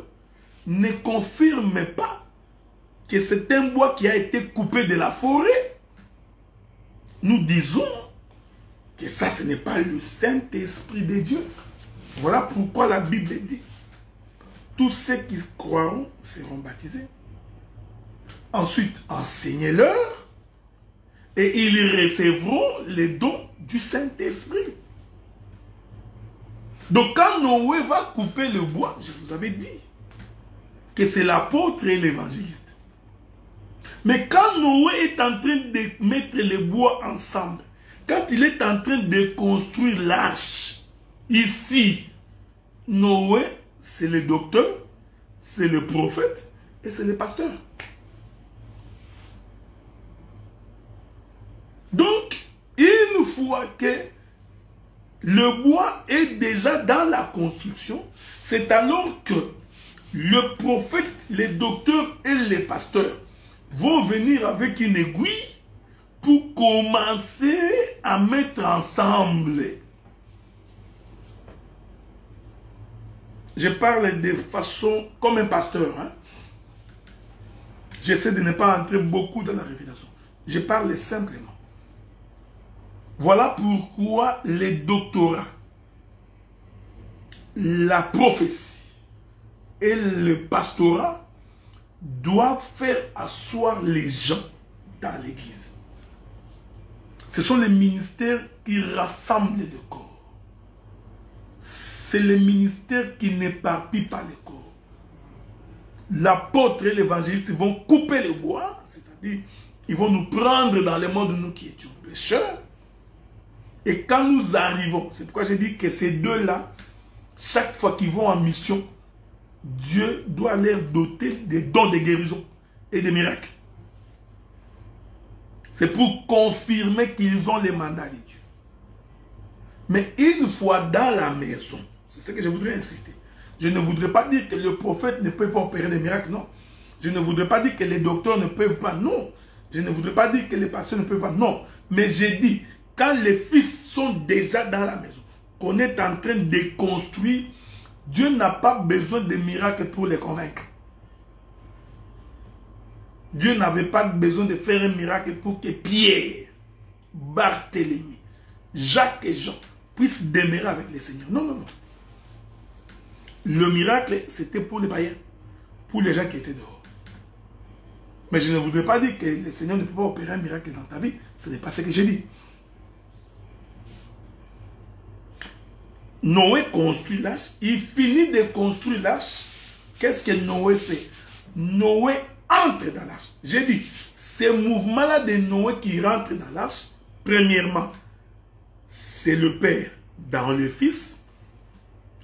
ne confirme pas que c'est un bois qui a été coupé de la forêt, nous disons que ça, ce n'est pas le Saint-Esprit de Dieu. Voilà pourquoi la Bible dit, tous ceux qui croiront seront baptisés. Ensuite, enseignez-leur et ils recevront les dons du Saint-Esprit. Donc quand Noé va couper le bois, je vous avais dit que c'est l'apôtre et l'évangéliste. Mais quand Noé est en train de mettre les bois ensemble, quand il est en train de construire l'arche, ici, Noé, c'est le docteur, c'est le prophète et c'est le pasteur. Donc, une fois que le bois est déjà dans la construction, c'est alors que le prophète, les docteurs et les pasteurs vont venir avec une aiguille pour commencer à mettre ensemble. Je parle de façon comme un pasteur. Hein? J'essaie de ne pas entrer beaucoup dans la révélation. Je parle simplement. Voilà pourquoi les doctorats, la prophétie et le pastorat doivent faire asseoir les gens dans l'église. Ce sont les ministères qui rassemblent le corps. C'est les ministères qui n'éparpillent pas le corps. L'apôtre et l'évangéliste vont couper le bois, c'est-à-dire ils vont nous prendre dans le monde, nous qui étions pécheurs, Et quand nous arrivons, c'est pourquoi j'ai dit que ces deux-là, chaque fois qu'ils vont en mission, Dieu doit leur doter des dons de guérison et des miracles. C'est pour confirmer qu'ils ont les mandats de Dieu. Mais une fois dans la maison, c'est ce que je voudrais insister. Je ne voudrais pas dire que le prophète ne peut pas opérer des miracles, non. Je ne voudrais pas dire que les docteurs ne peuvent pas, non. Je ne voudrais pas dire que les pasteurs ne peuvent pas, non. Mais j'ai dit, quand les fils sont déjà dans la maison, qu'on est en train de construire, Dieu n'a pas besoin de miracles pour les convaincre. Dieu n'avait pas besoin de faire un miracle pour que Pierre, Barthélemy, Jacques et Jean puissent demeurer avec le Seigneur. Non, non, non. Le miracle, c'était pour les païens, pour les gens qui étaient dehors. Mais je ne voudrais pas dire que le Seigneur ne peut pas opérer un miracle dans ta vie. Ce n'est pas ce que j'ai dit. Noé construit l'arche. Il finit de construire l'arche. Qu'est-ce que Noé fait? Noé entre dans l'arche. J'ai dit, ce mouvement-là de Noé qui rentre dans l'arche, premièrement, c'est le Père dans le Fils.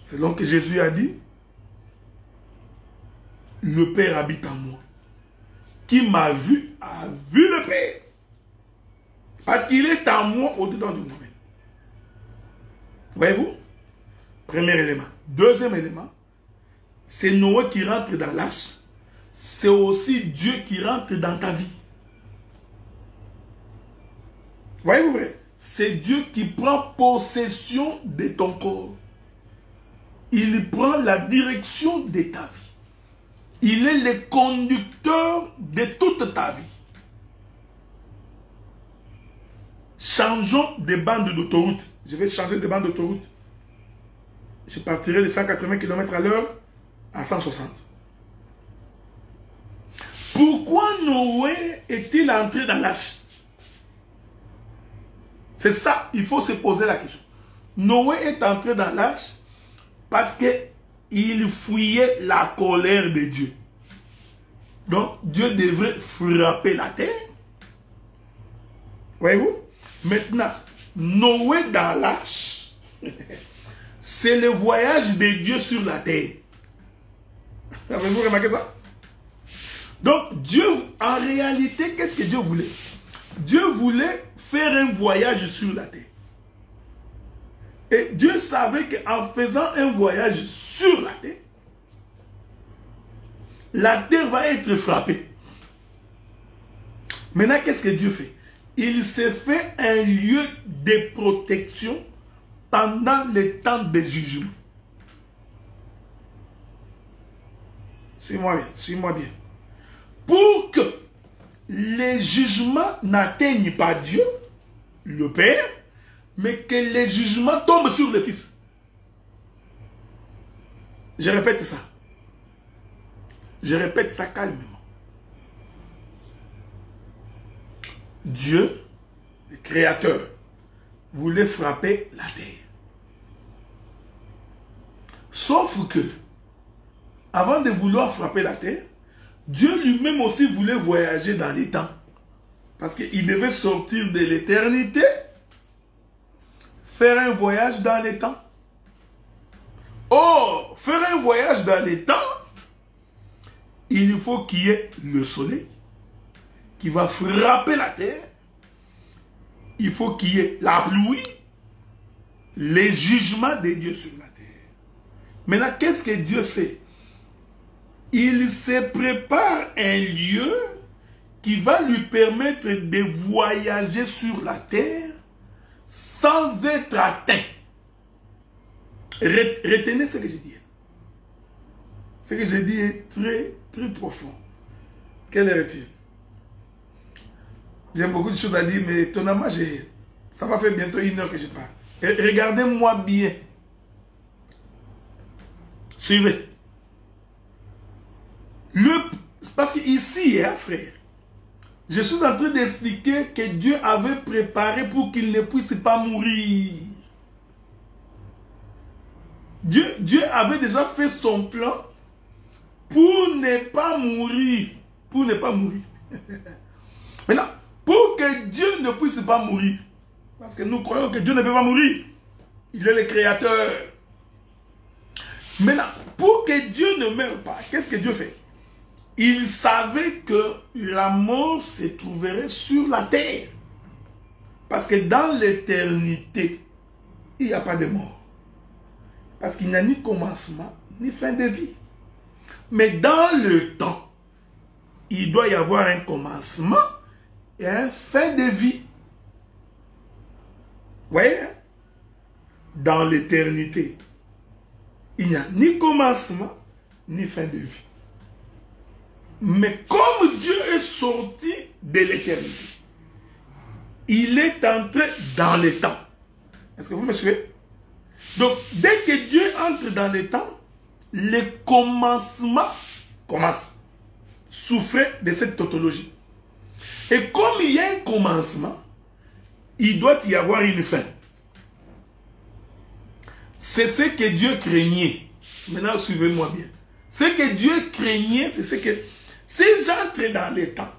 Selon que Jésus a dit, le Père habite en moi. Qui m'a vu, a vu le Père. Parce qu'il est en moi au-dedans de moi-même. Voyez-vous? Premier élément. Deuxième élément, c'est Noé qui rentre dans l'arche. C'est aussi Dieu qui rentre dans ta vie. Voyez-vous? C'est Dieu qui prend possession de ton corps. Il prend la direction de ta vie. Il est le conducteur de toute ta vie. Changeons de bande d'autoroute. Je vais changer de bande d'autoroute. Je partirai de 180 km/h à 160. Pourquoi Noé est-il entré dans l'arche? C'est ça, il faut se poser la question. Noé est entré dans l'arche parce qu'il fuyait la colère de Dieu. Donc, Dieu devrait frapper la terre. Voyez-vous? Maintenant, Noé dans l'arche, c'est le voyage de Dieu sur la terre. Avez-vous remarqué ça? Donc, Dieu, en réalité, qu'est-ce que Dieu voulait? Dieu voulait faire un voyage sur la terre. Et Dieu savait qu'en faisant un voyage sur la terre va être frappée. Maintenant, qu'est-ce que Dieu fait? Il s'est fait un lieu de protection pendant le temps de jugement. Suis-moi bien, suis-moi bien. Pour que les jugements n'atteignent pas Dieu, le Père, mais que les jugements tombent sur le Fils. Je répète ça. Je répète ça calmement. Dieu, le Créateur, voulait frapper la terre. Sauf que, avant de vouloir frapper la terre, Dieu lui-même aussi voulait voyager dans les temps. Parce qu'il devait sortir de l'éternité, faire un voyage dans les temps. Or, faire un voyage dans les temps, il faut qu'il y ait le soleil qui va frapper la terre. Il faut qu'il y ait la pluie, les jugements de Dieu sur la terre. Maintenant, qu'est-ce que Dieu fait? Il se prépare un lieu qui va lui permettre de voyager sur la terre sans être atteint. Retenez ce que je dis. Ce que je dis est très, très profond. Quelle heure est-il? J'ai beaucoup de choses à dire, mais étonnamment, ça va faire bientôt 1 heure que je parle. Regardez-moi bien. Suivez. Parce qu'ici, frère, je suis en train d'expliquer que Dieu avait préparé pour qu'il ne puisse pas mourir. Dieu avait déjà fait son plan pour ne pas mourir. Pour ne pas mourir. Maintenant, pour que Dieu ne puisse pas mourir, Parce que nous croyons que Dieu ne peut pas mourir. Il est le créateur. Maintenant, pour que Dieu ne meure pas, qu'est-ce que Dieu fait? Il savait que la mort se trouverait sur la terre. Parce que dans l'éternité, il n'y a pas de mort. Parce qu'il n'y a ni commencement, ni fin de vie. Mais dans le temps, il doit y avoir un commencement et une fin de vie. Vous voyez? Dans l'éternité, il n'y a ni commencement, ni fin de vie. Mais comme Dieu est sorti de l'éternité, il est entré dans le temps. Est-ce que vous me suivez? Donc, dès que Dieu entre dans le temps, le commencement commence. Souffrez de cette tautologie. Et comme il y a un commencement, il doit y avoir une fin. C'est ce que Dieu craignait. Maintenant, suivez-moi bien. Ce que Dieu craignait, c'est ce que... Si j'entre dans le temps,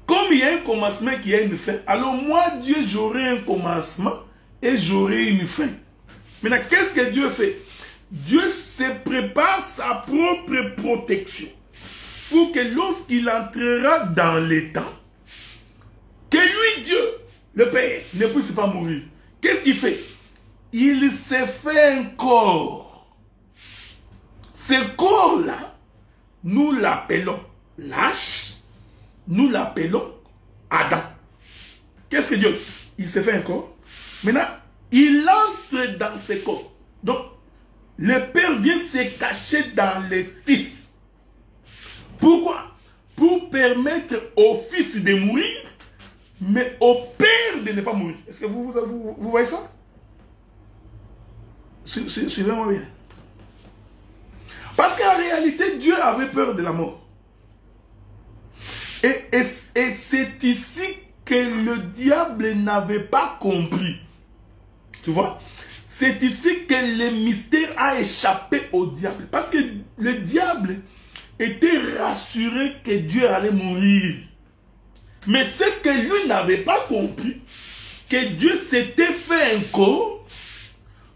comme il y a un commencement qui a une fin, alors moi, Dieu, j'aurai un commencement et j'aurai une fin. Maintenant, qu'est-ce que Dieu fait? Dieu se prépare sa propre protection pour que lorsqu'il entrera dans le temps, que lui, Dieu, le Père, ne puisse pas mourir. Qu'est-ce qu'il fait? Il s'est fait un corps. Ce corps-là, nous l'appelons lâche, nous l'appelons Adam. Qu'est-ce que Dieu? Il s'est fait un corps. Maintenant, il entre dans ce corps. Donc, le Père vient se cacher dans le Fils. Pourquoi? Pour permettre au Fils de mourir, mais au Père de ne pas mourir. Est-ce que vous voyez ça? Suivez-moi bien. Parce qu'en réalité, Dieu avait peur de la mort. Et c'est ici que le diable n'avait pas compris. Tu vois? C'est ici que le mystère a échappé au diable. Parce que le diable était rassuré que Dieu allait mourir. Mais ce que lui n'avait pas compris, que Dieu s'était fait un corps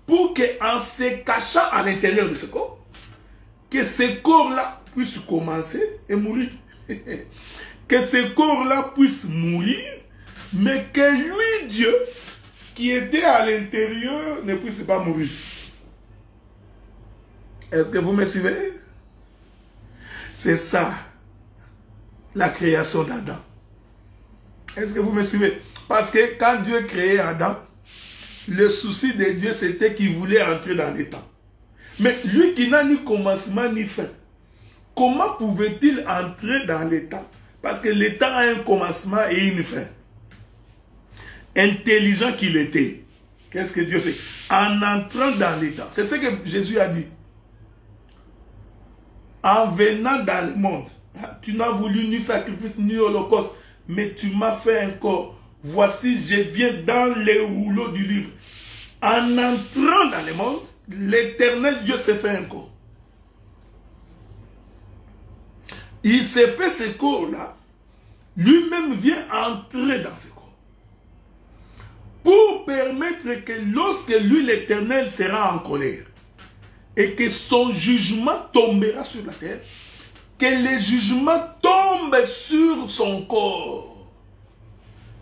pour qu'en se cachant à l'intérieur de ce corps, que ce corps-là puisse commencer et mourir. Que ce corps-là puisse mourir, mais que lui, Dieu, qui était à l'intérieur, ne puisse pas mourir. Est-ce que vous me suivez? C'est ça, la création d'Adam. Est-ce que vous me suivez? Parce que quand Dieu créait Adam, le souci de Dieu, c'était qu'il voulait entrer dans les temps. Mais lui qui n'a ni commencement ni fin, comment pouvait-il entrer dans les temps? Parce que le temps a un commencement et une fin. Intelligent qu'il était, qu'est-ce que Dieu fait? En entrant dans les temps. C'est ce que Jésus a dit. En venant dans le monde, tu n'as voulu ni sacrifice ni holocauste, mais tu m'as fait un corps. Voici, je viens dans les rouleaux du livre. En entrant dans le monde, l'éternel Dieu s'est fait un corps. Il s'est fait ce corps-là. Lui-même vient entrer dans ce corps. Pour permettre que lorsque lui, l'éternel, sera en colère, et que son jugement tombera sur la terre, que le jugement tombe sur son corps.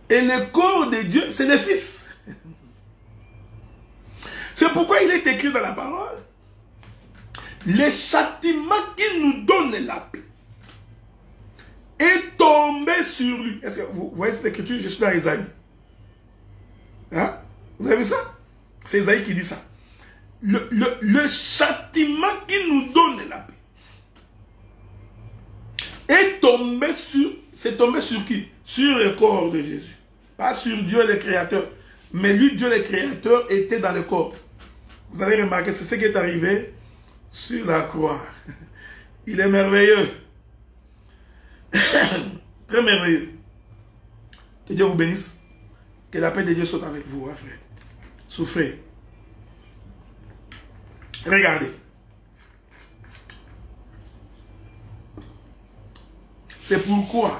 Et le corps de Dieu, c'est le Fils. C'est pourquoi il est écrit dans la parole, le châtiment qui nous donne la paix est tombé sur lui. Est-ce que vous voyez cette écriture? Je suis dans Isaïe. Hein? Vous avez vu ça? C'est Isaïe qui dit ça. Le châtiment qui nous donne la paix est tombé sur... C'est tombé sur qui? Sur le corps de Jésus. Pas sur Dieu le Créateur. Mais lui, Dieu le Créateur, était dans le corps. Vous allez remarquer, c'est ce qui est arrivé sur la croix. Il est merveilleux. Très merveilleux. Que Dieu vous bénisse. Que la paix de Dieu soit avec vous, hein, frère. Souffrez. Regardez. C'est pourquoi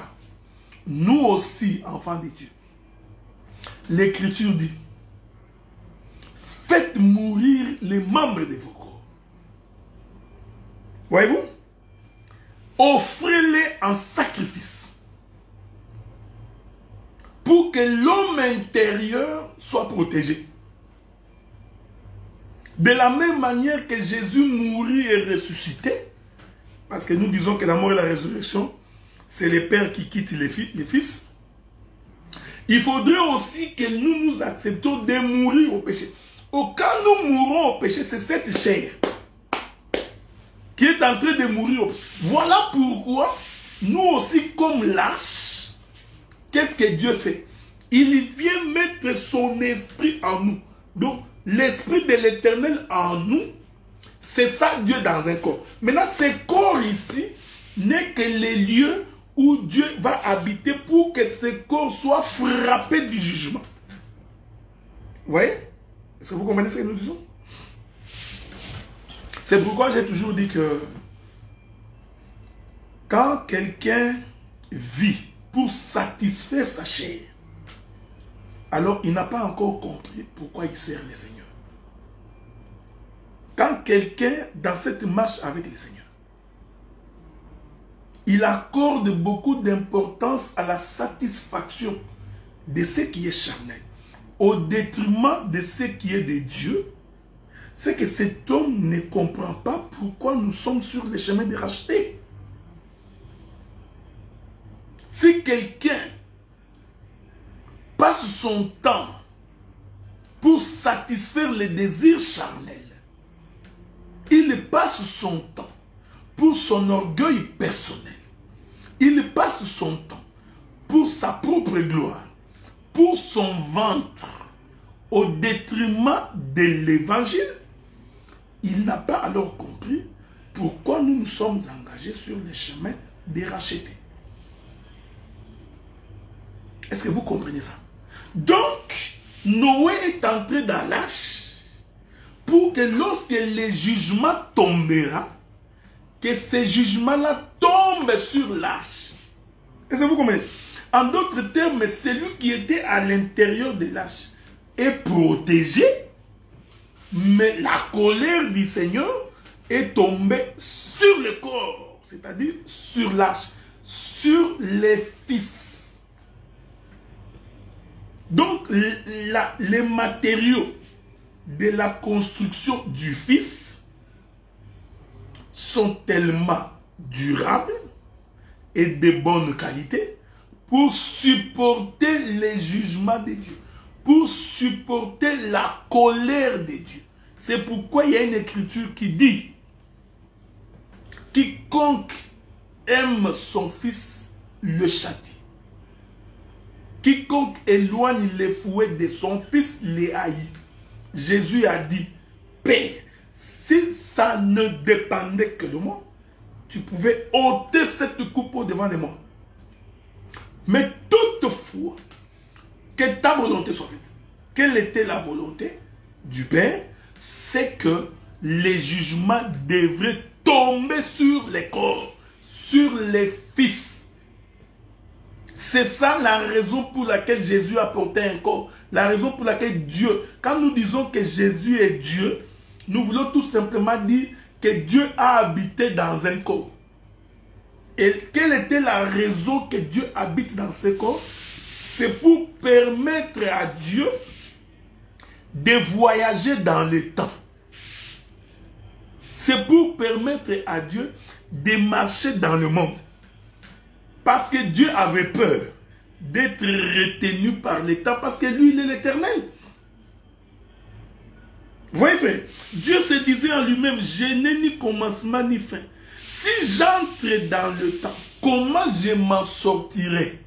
nous aussi, enfants de Dieu, l'Écriture dit, faites mourir les membres de vos corps. Voyez-vous? Offrez-les en sacrifice pour que l'homme intérieur soit protégé. De la même manière que Jésus mourit et ressuscité, parce que nous disons que la mort et la résurrection, c'est les pères qui quittent les fils, il faudrait aussi que nous nous acceptons de mourir au péché. Quand nous mourons au péché, c'est cette chair qui est en train de mourir au péché. Voilà pourquoi nous aussi, comme l'arche, qu'est-ce que Dieu fait? Il vient mettre son esprit en nous. Donc, l'esprit de l'Éternel en nous, c'est ça Dieu dans un corps. Maintenant, ce corps ici n'est que les lieux où Dieu va habiter pour que ce corps soit frappé du jugement. Vous voyez? Est-ce que vous comprenez ce que nous disons? C'est pourquoi j'ai toujours dit que quand quelqu'un vit pour satisfaire sa chair, alors il n'a pas encore compris pourquoi il sert le Seigneur. Quand quelqu'un, dans cette marche avec le Seigneur, il accorde beaucoup d'importance à la satisfaction de ce qui est charnel, au détriment de ce qui est de Dieu, c'est que cet homme ne comprend pas pourquoi nous sommes sur le chemin de racheter. Si quelqu'un passe son temps pour satisfaire les désirs charnels, il passe son temps pour son orgueil personnel, il passe son temps pour sa propre gloire, pour son ventre, au détriment de l'évangile, il n'a pas alors compris pourquoi nous nous sommes engagés sur le chemin de racheter. Est-ce que vous comprenez ça? Donc, Noé est entré dans l'arche pour que lorsque le jugement tombera, que ce jugement-là tombe sur l'arche. Est-ce que vous comprenez? En d'autres termes, celui qui était à l'intérieur de l'arche est protégé, mais la colère du Seigneur est tombée sur le corps, c'est-à-dire sur l'arche, sur les fils. Donc, les matériaux de la construction du fils sont tellement durables et de bonne qualité pour supporter les jugements de Dieu, pour supporter la colère de Dieu. C'est pourquoi il y a une écriture qui dit: quiconque aime son fils le châtie. Quiconque éloigne les fouets de son fils les haït. Jésus a dit: Père, si ça ne dépendait que de moi, tu pouvais ôter cette coupe au-devant de moi. Mais toutefois, que ta volonté soit faite. Quelle était la volonté du Père? C'est que les jugements devraient tomber sur les corps, sur les fils. C'est ça la raison pour laquelle Jésus a porté un corps. La raison pour laquelle Dieu, quand nous disons que Jésus est Dieu, nous voulons tout simplement dire que Dieu a habité dans un corps. Et quelle était la raison que Dieu habite dans ce corps? C'est pour permettre à Dieu de voyager dans le temps. C'est pour permettre à Dieu de marcher dans le monde. Parce que Dieu avait peur d'être retenu par le temps, parce que lui, il est l'Éternel. Vous voyez, frère, Dieu se disait en lui-même: je n'ai ni commencement ni fin. Si j'entre dans le temps, comment je m'en sortirai?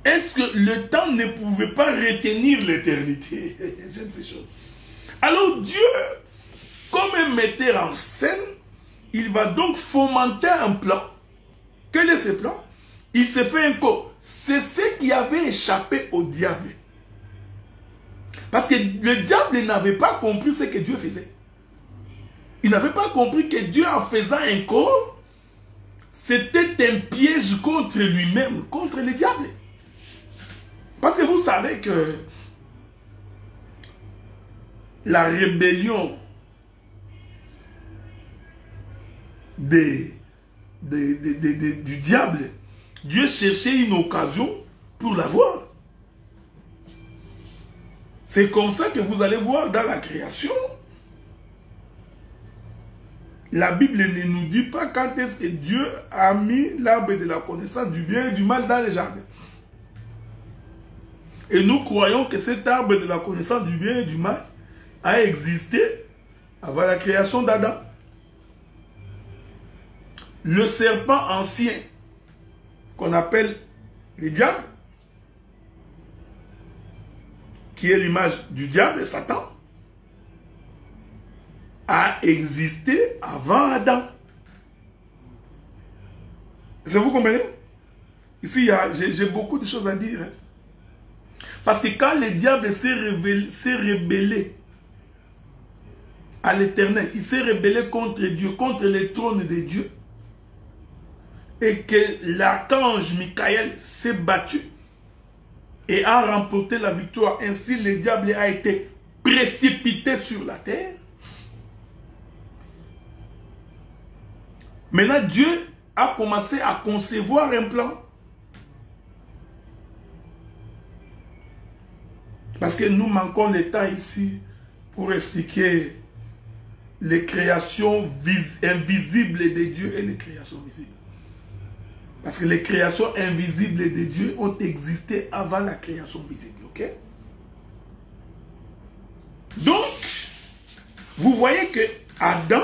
Est-ce que le temps ne pouvait pas retenir l'éternité? J'aime ces choses. Alors Dieu, comme un metteur en scène, il va donc fomenter un plan. Quel est ce plan? Il se fait un corps. C'est ce qui avait échappé au diable. Parce que le diable n'avait pas compris ce que Dieu faisait. Il n'avait pas compris que Dieu, en faisant un corps, c'était un piège contre lui-même, contre le diable. Parce que vous savez que la rébellion du diable, Dieu cherchait une occasion pour l'avoir. C'est comme ça que vous allez voir dans la création. La Bible ne nous dit pas quand est-ce que Dieu a mis l'arbre de la connaissance du bien et du mal dans les jardins. Et nous croyons que cet arbre de la connaissance du bien et du mal a existé avant la création d'Adam. Le serpent ancien, qu'on appelle le diable, qui est l'image du diable et Satan, a existé avant Adam. Est-ce que vous comprenez? Ici, j'ai beaucoup de choses à dire. Hein? Parce que quand le diable s'est rebellé à l'Éternel, il s'est rebellé contre Dieu, contre le trône de Dieu, et que l'archange Michael s'est battu et a remporté la victoire. Ainsi, le diable a été précipité sur la terre. Maintenant, Dieu a commencé à concevoir un plan. Parce que nous manquons le temps ici pour expliquer les créations invisibles de Dieu et les créations visibles. Parce que les créations invisibles de Dieu ont existé avant la création visible. Ok? Donc, vous voyez que Adam,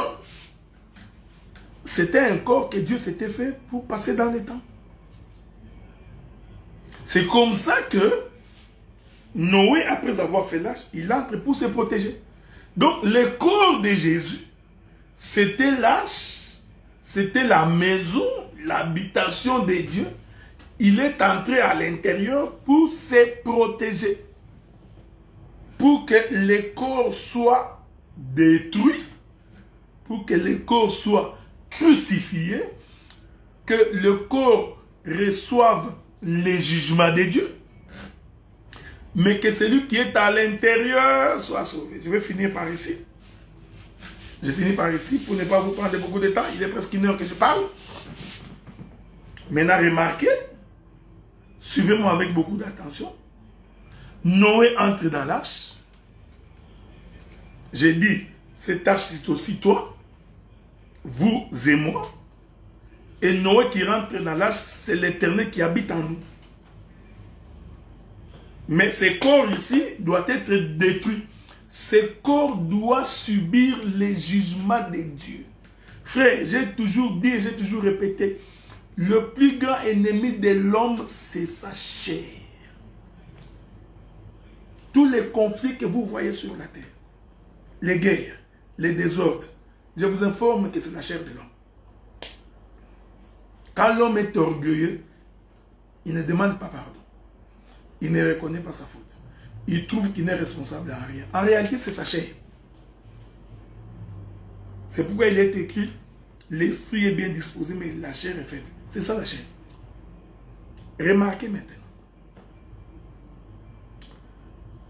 c'était un corps que Dieu s'était fait pour passer dans le temps. C'est comme ça que Noé, après avoir fait l'arche, il entre pour se protéger. Donc, le corps de Jésus, c'était l'arche, c'était la maison, l'habitation de Dieu. Il est entré à l'intérieur pour se protéger. Pour que le corps soit détruit, pour que le corps soit crucifié, que le corps reçoive les jugements de Dieu, mais que celui qui est à l'intérieur soit sauvé. Je vais finir par ici. Je finis par ici pour ne pas vous prendre beaucoup de temps. Il est presque 1 heure que je parle. Maintenant, remarquez, suivez-moi avec beaucoup d'attention. Noé entre dans l'arche. J'ai dit, cette arche c'est aussi toi, vous et moi. Et Noé qui rentre dans l'arche, c'est l'Éternel qui habite en nous. Mais ce corps ici doit être détruit. Ce corps doit subir les jugements de Dieu. Frère, j'ai toujours dit, j'ai toujours répété, le plus grand ennemi de l'homme, c'est sa chair. Tous les conflits que vous voyez sur la terre, les guerres, les désordres, je vous informe que c'est la chair de l'homme. Quand l'homme est orgueilleux, il ne demande pas pardon. Il ne reconnaît pas sa faute. Il trouve qu'il n'est responsable en rien. En réalité, c'est sa chair. C'est pourquoi il est écrit, l'esprit est bien disposé, mais la chair est faible. C'est ça la chair. Remarquez maintenant.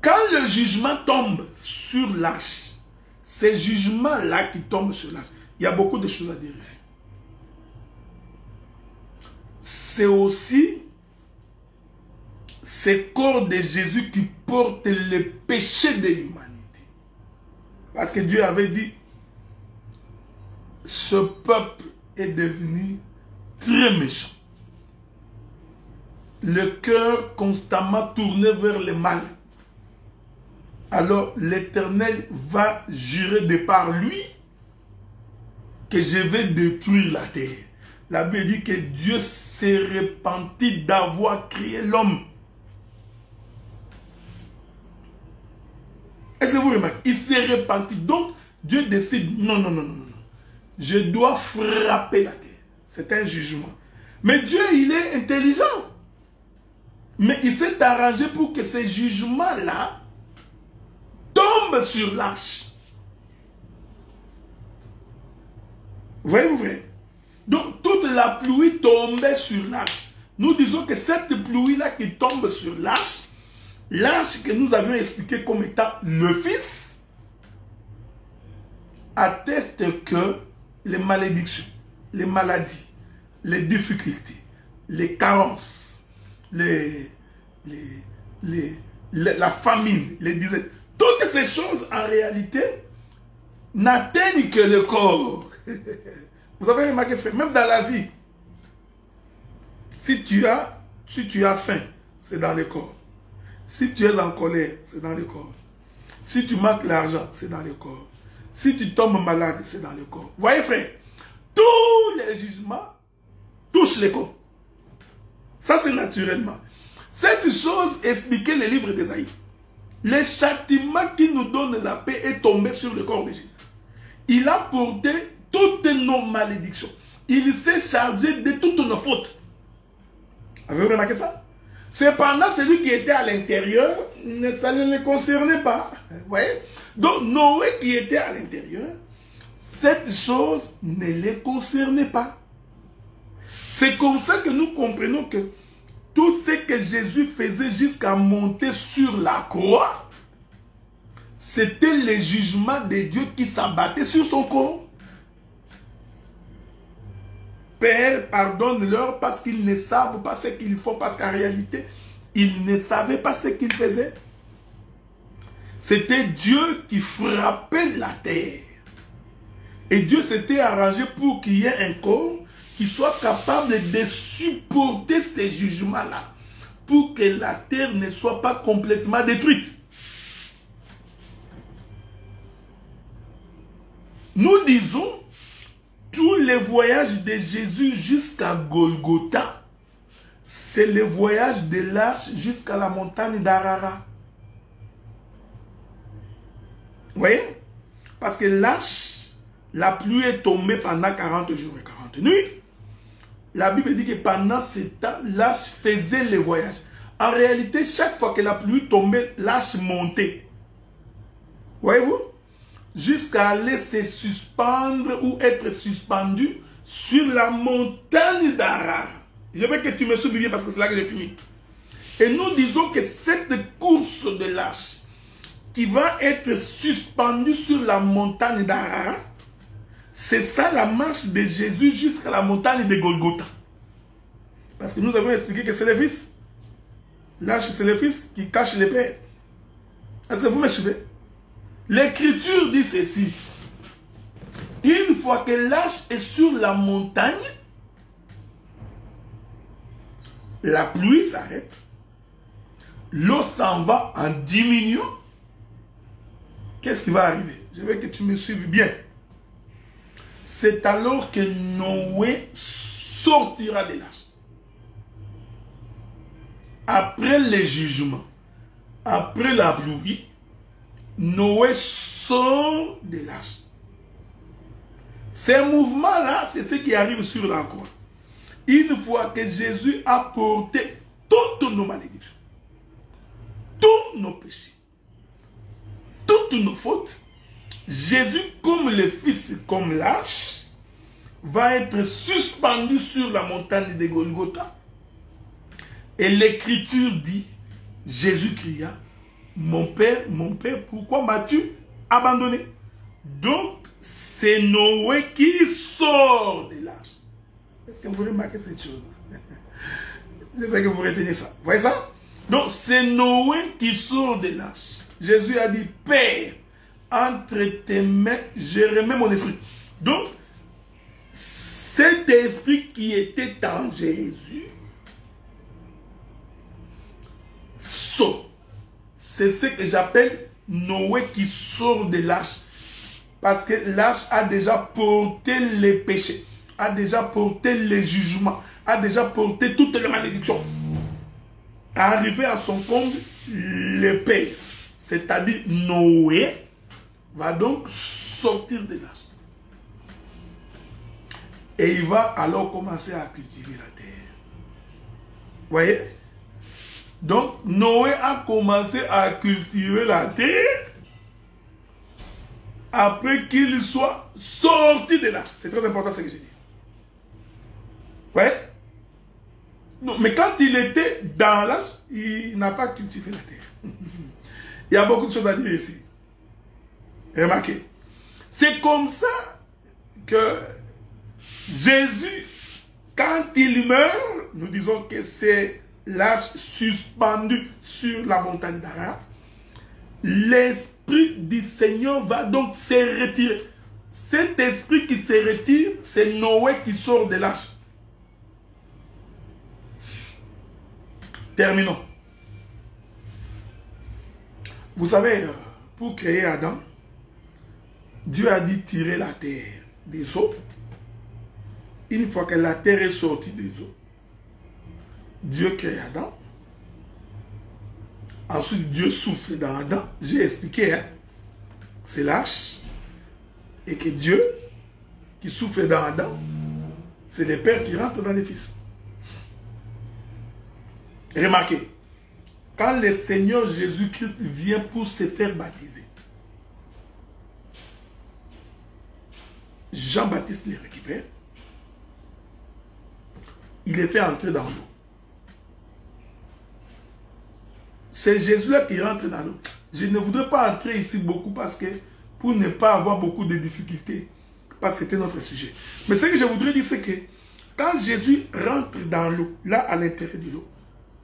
Quand le jugement tombe sur l'arche, ces jugements-là qui tombent sur l'arche, il y a beaucoup de choses à dire ici. C'est aussi ce corps de Jésus qui porte le péché de l'humanité. Parce que Dieu avait dit, ce peuple est devenu très méchant. Le cœur constamment tourné vers le mal. Alors l'Éternel va jurer de par lui que je vais détruire la terre. La Bible dit que Dieu s'est repenti d'avoir créé l'homme. Est-ce que vous remarquez? Il s'est repenti. Donc, Dieu décide, non. Je dois frapper la terre. C'est un jugement. Mais Dieu, il est intelligent. Mais il s'est arrangé pour que ces jugements-là tombent sur l'arche. Vous voyez? Donc, toute la pluie tombait sur l'arche. Nous disons que cette pluie-là qui tombe sur l'arche, l'arche que nous avions expliqué comme étant le Fils atteste que les malédictions, les maladies, les difficultés, les carences, la famine, les disettes, toutes ces choses en réalité n'atteignent que le corps. Vous avez remarqué, frère, même dans la vie, si tu as faim, c'est dans le corps. Si tu es en colère, c'est dans le corps. Si tu manques l'argent, c'est dans le corps. Si tu tombes malade, c'est dans le corps. Voyez, frère, tous les jugements touchent le corps. Ça, c'est naturellement. Cette chose expliquait le livre d'Ésaïe. Le châtiment qui nous donne la paix est tombé sur le corps de Jésus. Il a porté toutes nos malédictions. Il s'est chargé de toutes nos fautes. Avez-vous remarqué ça? Cependant, celui qui était à l'intérieur, ça ne le concernait pas. Vous voyez? Donc, Noé qui était à l'intérieur, cette chose ne le concernait pas. C'est comme ça que nous comprenons que tout ce que Jésus faisait jusqu'à monter sur la croix, c'était le jugement de Dieu qui s'abattait sur son corps. Père, pardonne-leur parce qu'ils ne savent pas ce qu'ils font, parce qu'en réalité, ils ne savaient pas ce qu'ils faisaient. C'était Dieu qui frappait la terre. Et Dieu s'était arrangé pour qu'il y ait un corps qui soit capable de supporter ces jugements-là, pour que la terre ne soit pas complètement détruite. Nous disons, tous les voyages de Jésus jusqu'à Golgotha, c'est le voyage de l'arche jusqu'à la montagne d'Arara. Vous voyez? Parce que l'arche, la pluie est tombée pendant 40 jours et 40 nuits. La Bible dit que pendant ce temps, l'arche faisait le voyage. En réalité, chaque fois que la pluie tombait, l'arche montait. Voyez-vous? Jusqu'à aller se suspendre ou être suspendu sur la montagne d'Arara. Je veux que tu me suives bien parce que c'est là que j'ai fini. Et nous disons que cette course de l'arche qui va être suspendue sur la montagne d'Arara, c'est ça la marche de Jésus jusqu'à la montagne de Golgotha. Parce que nous avons expliqué que c'est le Fils. L'arche, c'est le Fils qui cache le Père. Est-ce que vous me suivez? L'Écriture dit ceci. Une fois que l'arche est sur la montagne, la pluie s'arrête, l'eau s'en va en diminuant. Qu'est-ce qui va arriver? Je veux que tu me suives bien. C'est alors que Noé sortira de l'arche. Après le jugement, après la pluie, Noé sort de l'arche. Ces mouvements-là, c'est ce qui arrive sur la croix. Une fois que Jésus a porté toutes nos malédictions, tous nos péchés, toutes nos fautes, Jésus, comme le Fils, comme l'arche, va être suspendu sur la montagne de Golgotha. Et l'Écriture dit, Jésus cria, mon Père, pourquoi m'as-tu abandonné? Donc, c'est Noé qui sort de l'arche. Est-ce que vous remarquez cette chose? Je veux que vous reteniez ça. Vous voyez ça? Donc, c'est Noé qui sort de l'arche. Jésus a dit, Père, entre tes mains, je remets mon esprit. Donc, cet esprit qui était en Jésus sort. C'est ce que j'appelle Noé qui sort de l'arche. Parce que l'arche a déjà porté les péchés, a déjà porté les jugements, a déjà porté toutes les malédictions. Arrivé à son comble, le Père, c'est-à-dire Noé, va donc sortir de l'arche. Et il va alors commencer à cultiver la terre. Vous voyez? Donc, Noé a commencé à cultiver la terre après qu'il soit sorti de l'arche. C'est très important ce que j'ai dit. Ouais. Non, mais quand il était dans l'arche, il n'a pas cultivé la terre. Il y a beaucoup de choses à dire ici. Remarquez. C'est comme ça que Jésus, quand il meurt, nous disons que c'est l'arche suspendue sur la montagne d'Ararat. L'Esprit du Seigneur va donc se retirer. Cet esprit qui se retire, c'est Noé qui sort de l'arche. Terminons. Vous savez, pour créer Adam, Dieu a dit tirer la terre des eaux. Une fois que la terre est sortie des eaux, Dieu crée Adam. Ensuite, Dieu souffle dans Adam. J'ai expliqué, hein? C'est l'arche. Et que Dieu, qui souffle dans Adam, c'est les pères qui rentrent dans les fils. Remarquez, quand le Seigneur Jésus-Christ vient pour se faire baptiser, Jean-Baptiste les récupère, il les fait entrer dans l'eau. C'est Jésus-là qui rentre dans l'eau. Je ne voudrais pas entrer ici beaucoup parce que pour ne pas avoir beaucoup de difficultés, parce que c'était notre sujet. Mais ce que je voudrais dire, c'est que quand Jésus rentre dans l'eau, là à l'intérieur de l'eau,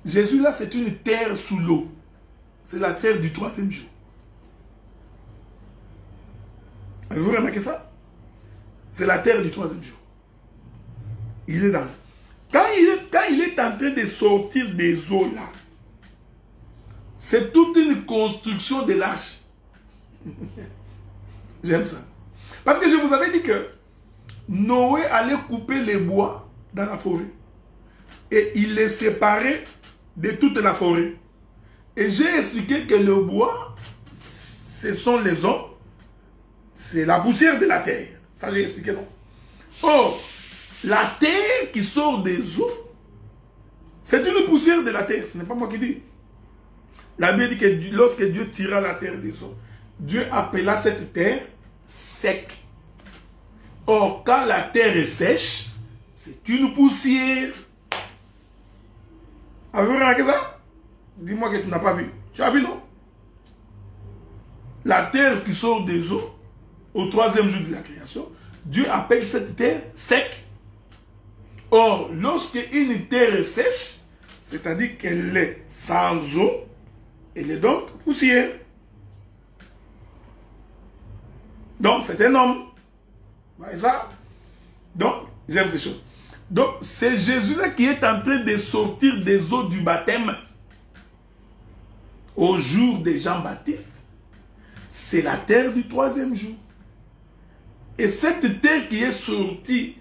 Jésus là c'est une terre sous l'eau. C'est la terre du 3e jour. Avez-vous remarqué ça? C'est la terre du 3e jour. Il est dans l'eau. Quand il est en train de sortir des eaux là, c'est toute une construction de l'arche. J'aime ça. Parce que je vous avais dit que Noé allait couper les bois dans la forêt. Et il les séparait de toute la forêt. Et j'ai expliqué que le bois, ce sont les hommes. C'est la poussière de la terre. Ça j'ai expliqué, non? Oh, la terre qui sort des eaux, c'est une poussière de la terre. Ce n'est pas moi qui dis. La Bible dit que lorsque Dieu tira la terre des eaux, Dieu appela cette terre sec. Or, quand la terre est sèche, c'est une poussière. Avez-vous remarqué ça? Dis-moi que tu n'as pas vu. Tu as vu, non? La terre qui sort des eaux, au 3e jour de la création, Dieu appelle cette terre sec. Or, lorsque une terre est sèche, c'est-à-dire qu'elle est sans eau, elle est donc poussière. Donc, c'est un homme. Vous voyez ça? Donc, j'aime ces choses. Donc, c'est Jésus-là qui est en train de sortir des eaux du baptême au jour de Jean-Baptiste. C'est la terre du 3e jour. Et cette terre qui est sortie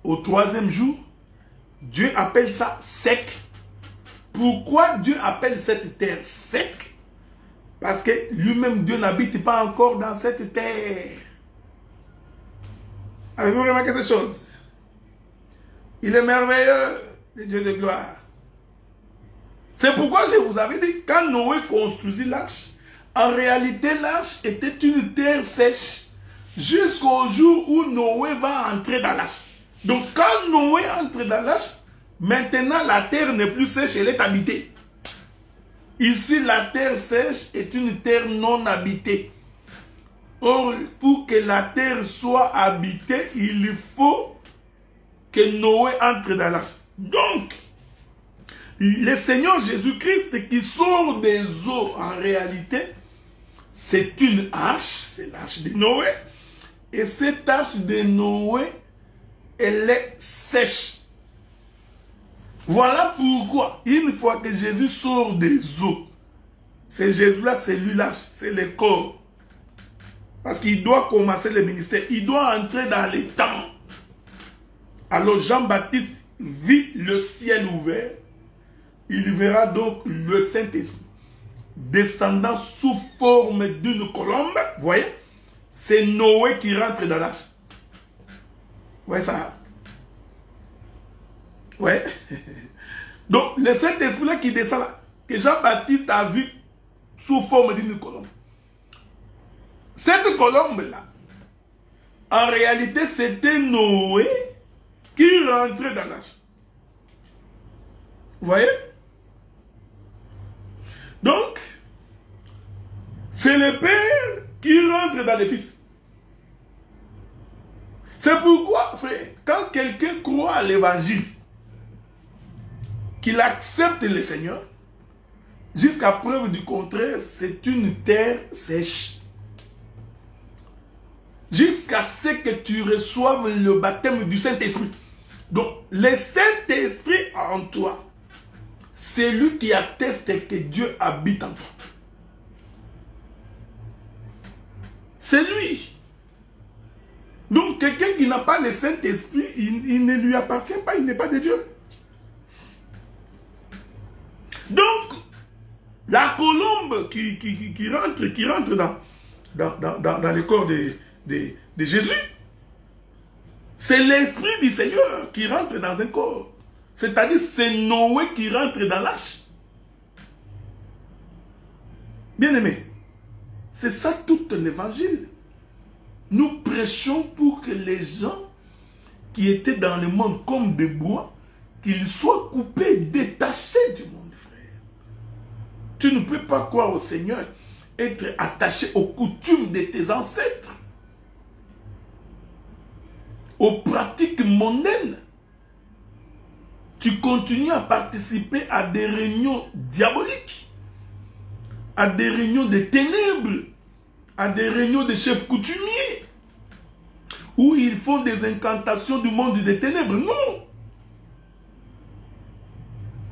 au 3e jour, Dieu appelle ça sec. Pourquoi Dieu appelle cette terre sec? Parce que lui-même, Dieu n'habite pas encore dans cette terre. Avez-vous remarqué ces choses? Il est merveilleux, le Dieu de gloire. C'est pourquoi je vous avais dit, quand Noé construisit l'arche, en réalité, l'arche était une terre sèche jusqu'au jour où Noé va entrer dans l'arche. Donc, quand Noé entre dans l'arche, maintenant, la terre n'est plus sèche, elle est habitée. Ici, la terre sèche est une terre non habitée. Or, pour que la terre soit habitée, il faut que Noé entre dans l'arche. Donc, le Seigneur Jésus-Christ qui sort des eaux, en réalité, c'est une arche, c'est l'arche de Noé. Et cette arche de Noé, elle est sèche. Voilà pourquoi, une fois que Jésus sort des eaux, c'est Jésus-là, c'est lui l'arche, c'est le corps. Parce qu'il doit commencer le ministère, il doit entrer dans les temps. Alors Jean-Baptiste vit le ciel ouvert, il verra donc le Saint-Esprit descendant sous forme d'une colombe. Vous voyez, c'est Noé qui rentre dans l'arche. Vous voyez ça? Ouais. Donc, le Saint-Esprit là qui descend là, que Jean-Baptiste a vu sous forme d'une colombe. Cette colombe là, en réalité, c'était Noé qui rentrait dans l'arche. Vous voyez? Donc, C'est le Père qui rentre dans le Fils. C'est pourquoi, frère, quand quelqu'un croit à l'évangile, qu'il accepte le Seigneur, jusqu'à preuve du contraire, c'est une terre sèche. Jusqu'à ce que tu reçoives le baptême du Saint-Esprit. Donc, le Saint-Esprit en toi, c'est lui qui atteste que Dieu habite en toi. C'est lui. Donc, quelqu'un qui n'a pas le Saint-Esprit, il ne lui appartient pas, il n'est pas de Dieu. Donc, la colombe qui rentre dans le corps de Jésus, c'est l'Esprit du Seigneur qui rentre dans un corps. C'est-à-dire, c'est Noé qui rentre dans l'arche. Bien-aimé, c'est ça tout l'évangile. Nous prêchons pour que les gens qui étaient dans le monde comme des bois, qu'ils soient coupés, détachés du monde, frère. Tu ne peux pas croire au Seigneur, être attaché aux coutumes de tes ancêtres, aux pratiques mondaines. Tu continues à participer à des réunions diaboliques, à des réunions de ténèbres, à des réunions de chefs coutumiers, où ils font des incantations du monde des ténèbres. Non!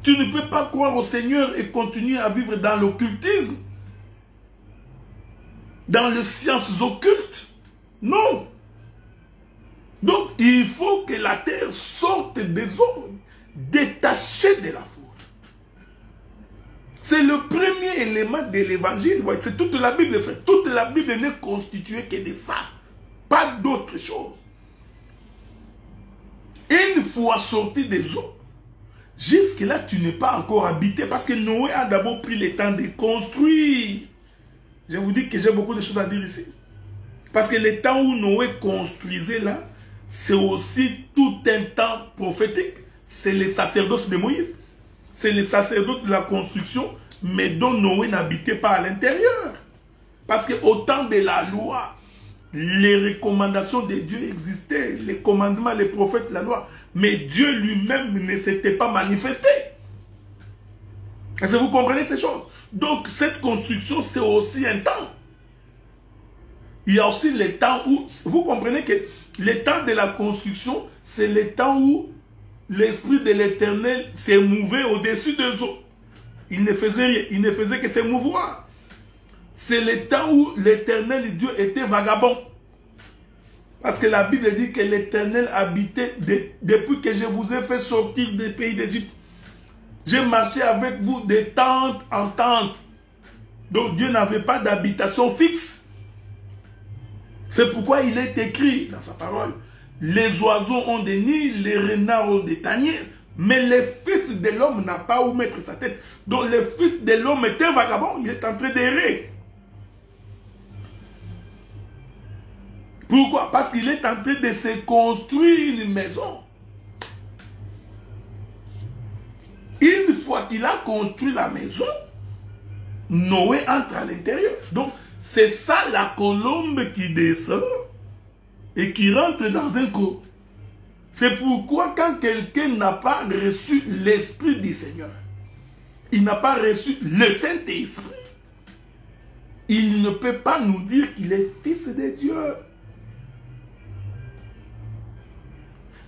Tu ne peux pas croire au Seigneur et continuer à vivre dans l'occultisme, dans les sciences occultes. Non! Donc, il faut que la terre sorte des hommes, détachée de la foule. C'est le premier élément de l'évangile. C'est toute la Bible, frère. Toute la Bible n'est constituée que de ça. Pas d'autre chose. Une fois sorti des eaux, jusque-là, tu n'es pas encore habité parce que Noé a d'abord pris le temps de construire. Je vous dis que j'ai beaucoup de choses à dire ici. Parce que le temps où Noé construisait là, c'est aussi tout un temps prophétique. C'est le sacerdoce de Moïse. C'est le sacerdoce de la construction, mais dont Noé n'habitait pas à l'intérieur. Parce qu'au temps de la loi, les recommandations de Dieu existaient, les commandements, les prophètes, la loi, mais Dieu lui-même ne s'était pas manifesté. Est-ce que vous comprenez ces choses? Donc cette construction, c'est aussi un temps. Il y a aussi le temps où, vous comprenez que le temps de la construction, c'est le temps où l'Esprit de l'Éternel s'est mouvé au-dessus des eaux. Il ne faisait rien, il ne faisait que se mouvoir. C'est le temps où l'Éternel Dieu était vagabond. Parce que la Bible dit que l'Éternel habitait depuis que je vous ai fait sortir des pays d'Égypte. J'ai marché avec vous de tente en tente. Donc Dieu n'avait pas d'habitation fixe. C'est pourquoi il est écrit dans sa parole: les oiseaux ont des nids, les renards ont des tanières, mais le Fils de l'homme n'a pas où mettre sa tête. Donc le Fils de l'homme est un vagabond, il est en train d'errer. Pourquoi? Parce qu'il est en train de se construire une maison. Une fois qu'il a construit la maison, Noé entre à l'intérieur. Donc c'est ça la colombe qui descend et qui rentre dans un corps. C'est pourquoi quand quelqu'un n'a pas reçu l'Esprit du Seigneur, il n'a pas reçu le Saint-Esprit, il ne peut pas nous dire qu'il est fils de Dieu.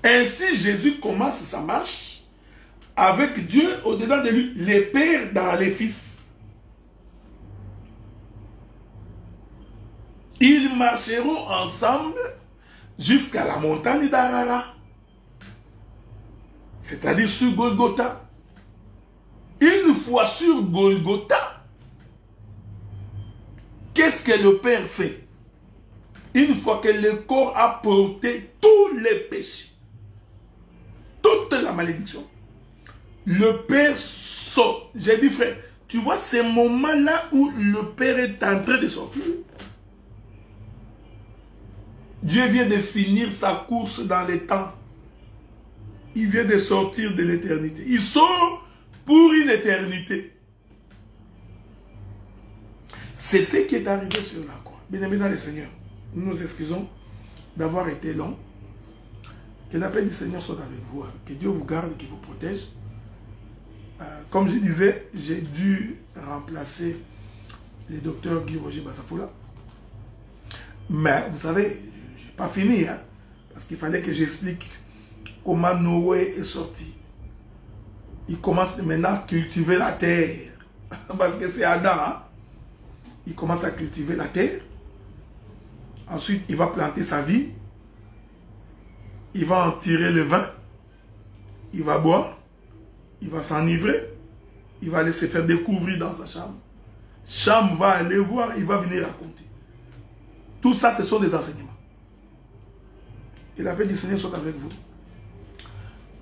Ainsi, Jésus commence sa marche avec Dieu au-dedans de lui, les pères dans les fils. Ils marcheront ensemble jusqu'à la montagne d'Arara, c'est-à-dire sur Golgotha. Une fois sur Golgotha, qu'est-ce que le Père fait? Une fois que le corps a porté tous les péchés, toute la malédiction, le Père sort. J'ai dit, frère, tu vois ces moments-là où le Père est en train de sortir, Dieu vient de finir sa course dans les temps. Il vient de sortir de l'éternité. Il sort pour une éternité. C'est ce qui est arrivé sur la croix. Bien-aimés dans le Seigneur, nous nous excusons d'avoir été long. Que la paix du Seigneur soit avec vous. Que Dieu vous garde et qu'il vous protège. Comme je disais, j'ai dû remplacer le docteur Guy Roger Bassafoula. Mais vous savez, je n'ai pas fini. Hein, parce qu'il fallait que j'explique comment Noé est sorti. Il commence maintenant à cultiver la terre. Parce que c'est Adam. Hein? Il commence à cultiver la terre. Ensuite, il va planter sa vie. Il va en tirer le vin. Il va boire. Il va s'enivrer. Il va aller se faire découvrir dans sa chambre. Cham va aller voir. Il va venir raconter. Tout ça, ce sont des enseignements. Que la paix du Seigneur soit avec vous.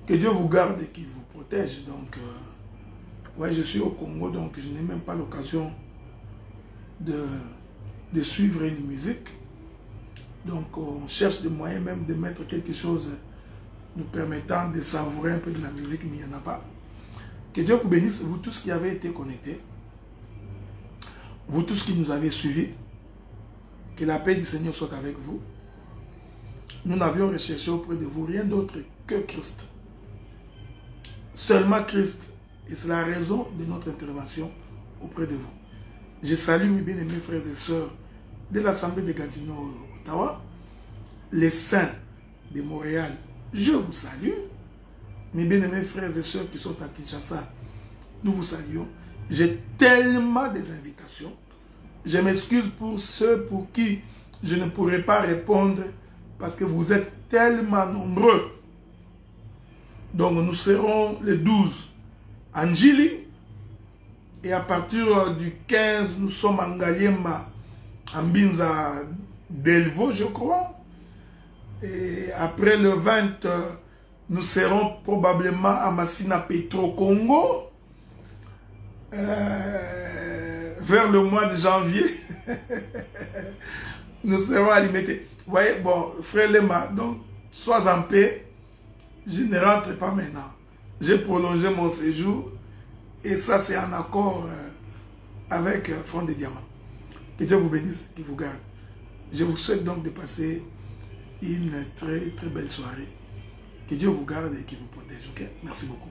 Que Dieu vous garde et qu'il vous protège. Donc, ouais, je suis au Congo, donc je n'ai même pas l'occasion de suivre une musique. Donc, on cherche des moyens même de mettre quelque chose nous permettant de savourer un peu de la musique, mais il n'y en a pas. Que Dieu vous bénisse, vous tous qui avez été connectés, vous tous qui nous avez suivis, que la paix du Seigneur soit avec vous. Nous n'avions recherché auprès de vous rien d'autre que Christ. Seulement Christ. Et c'est la raison de notre intervention auprès de vous. Je salue mes bien-aimés frères et sœurs de l'Assemblée de Gatineau, Ottawa, les saints de Montréal, je vous salue. Mes bien-aimés frères et sœurs qui sont à Kinshasa, nous vous saluons. J'ai tellement des invitations. Je m'excuse pour ceux pour qui je ne pourrai pas répondre parce que vous êtes tellement nombreux. Donc nous serons le 12 en Njili et à partir du 15 nous sommes en Ngaliema, en Binza Delvaux je crois. Et après le 20 nous serons probablement à Massina Petro Congo. Vers le mois de janvier, nous serons à Limité. Vous voyez, bon, frère Lema, donc, sois en paix. Je ne rentre pas maintenant. J'ai prolongé mon séjour et ça, c'est en accord avec Front des Diamants. Que Dieu vous bénisse, qu'il vous garde. Je vous souhaite donc de passer une très, très belle soirée. Que Dieu vous garde et qu'il vous protège. Ok? Merci beaucoup.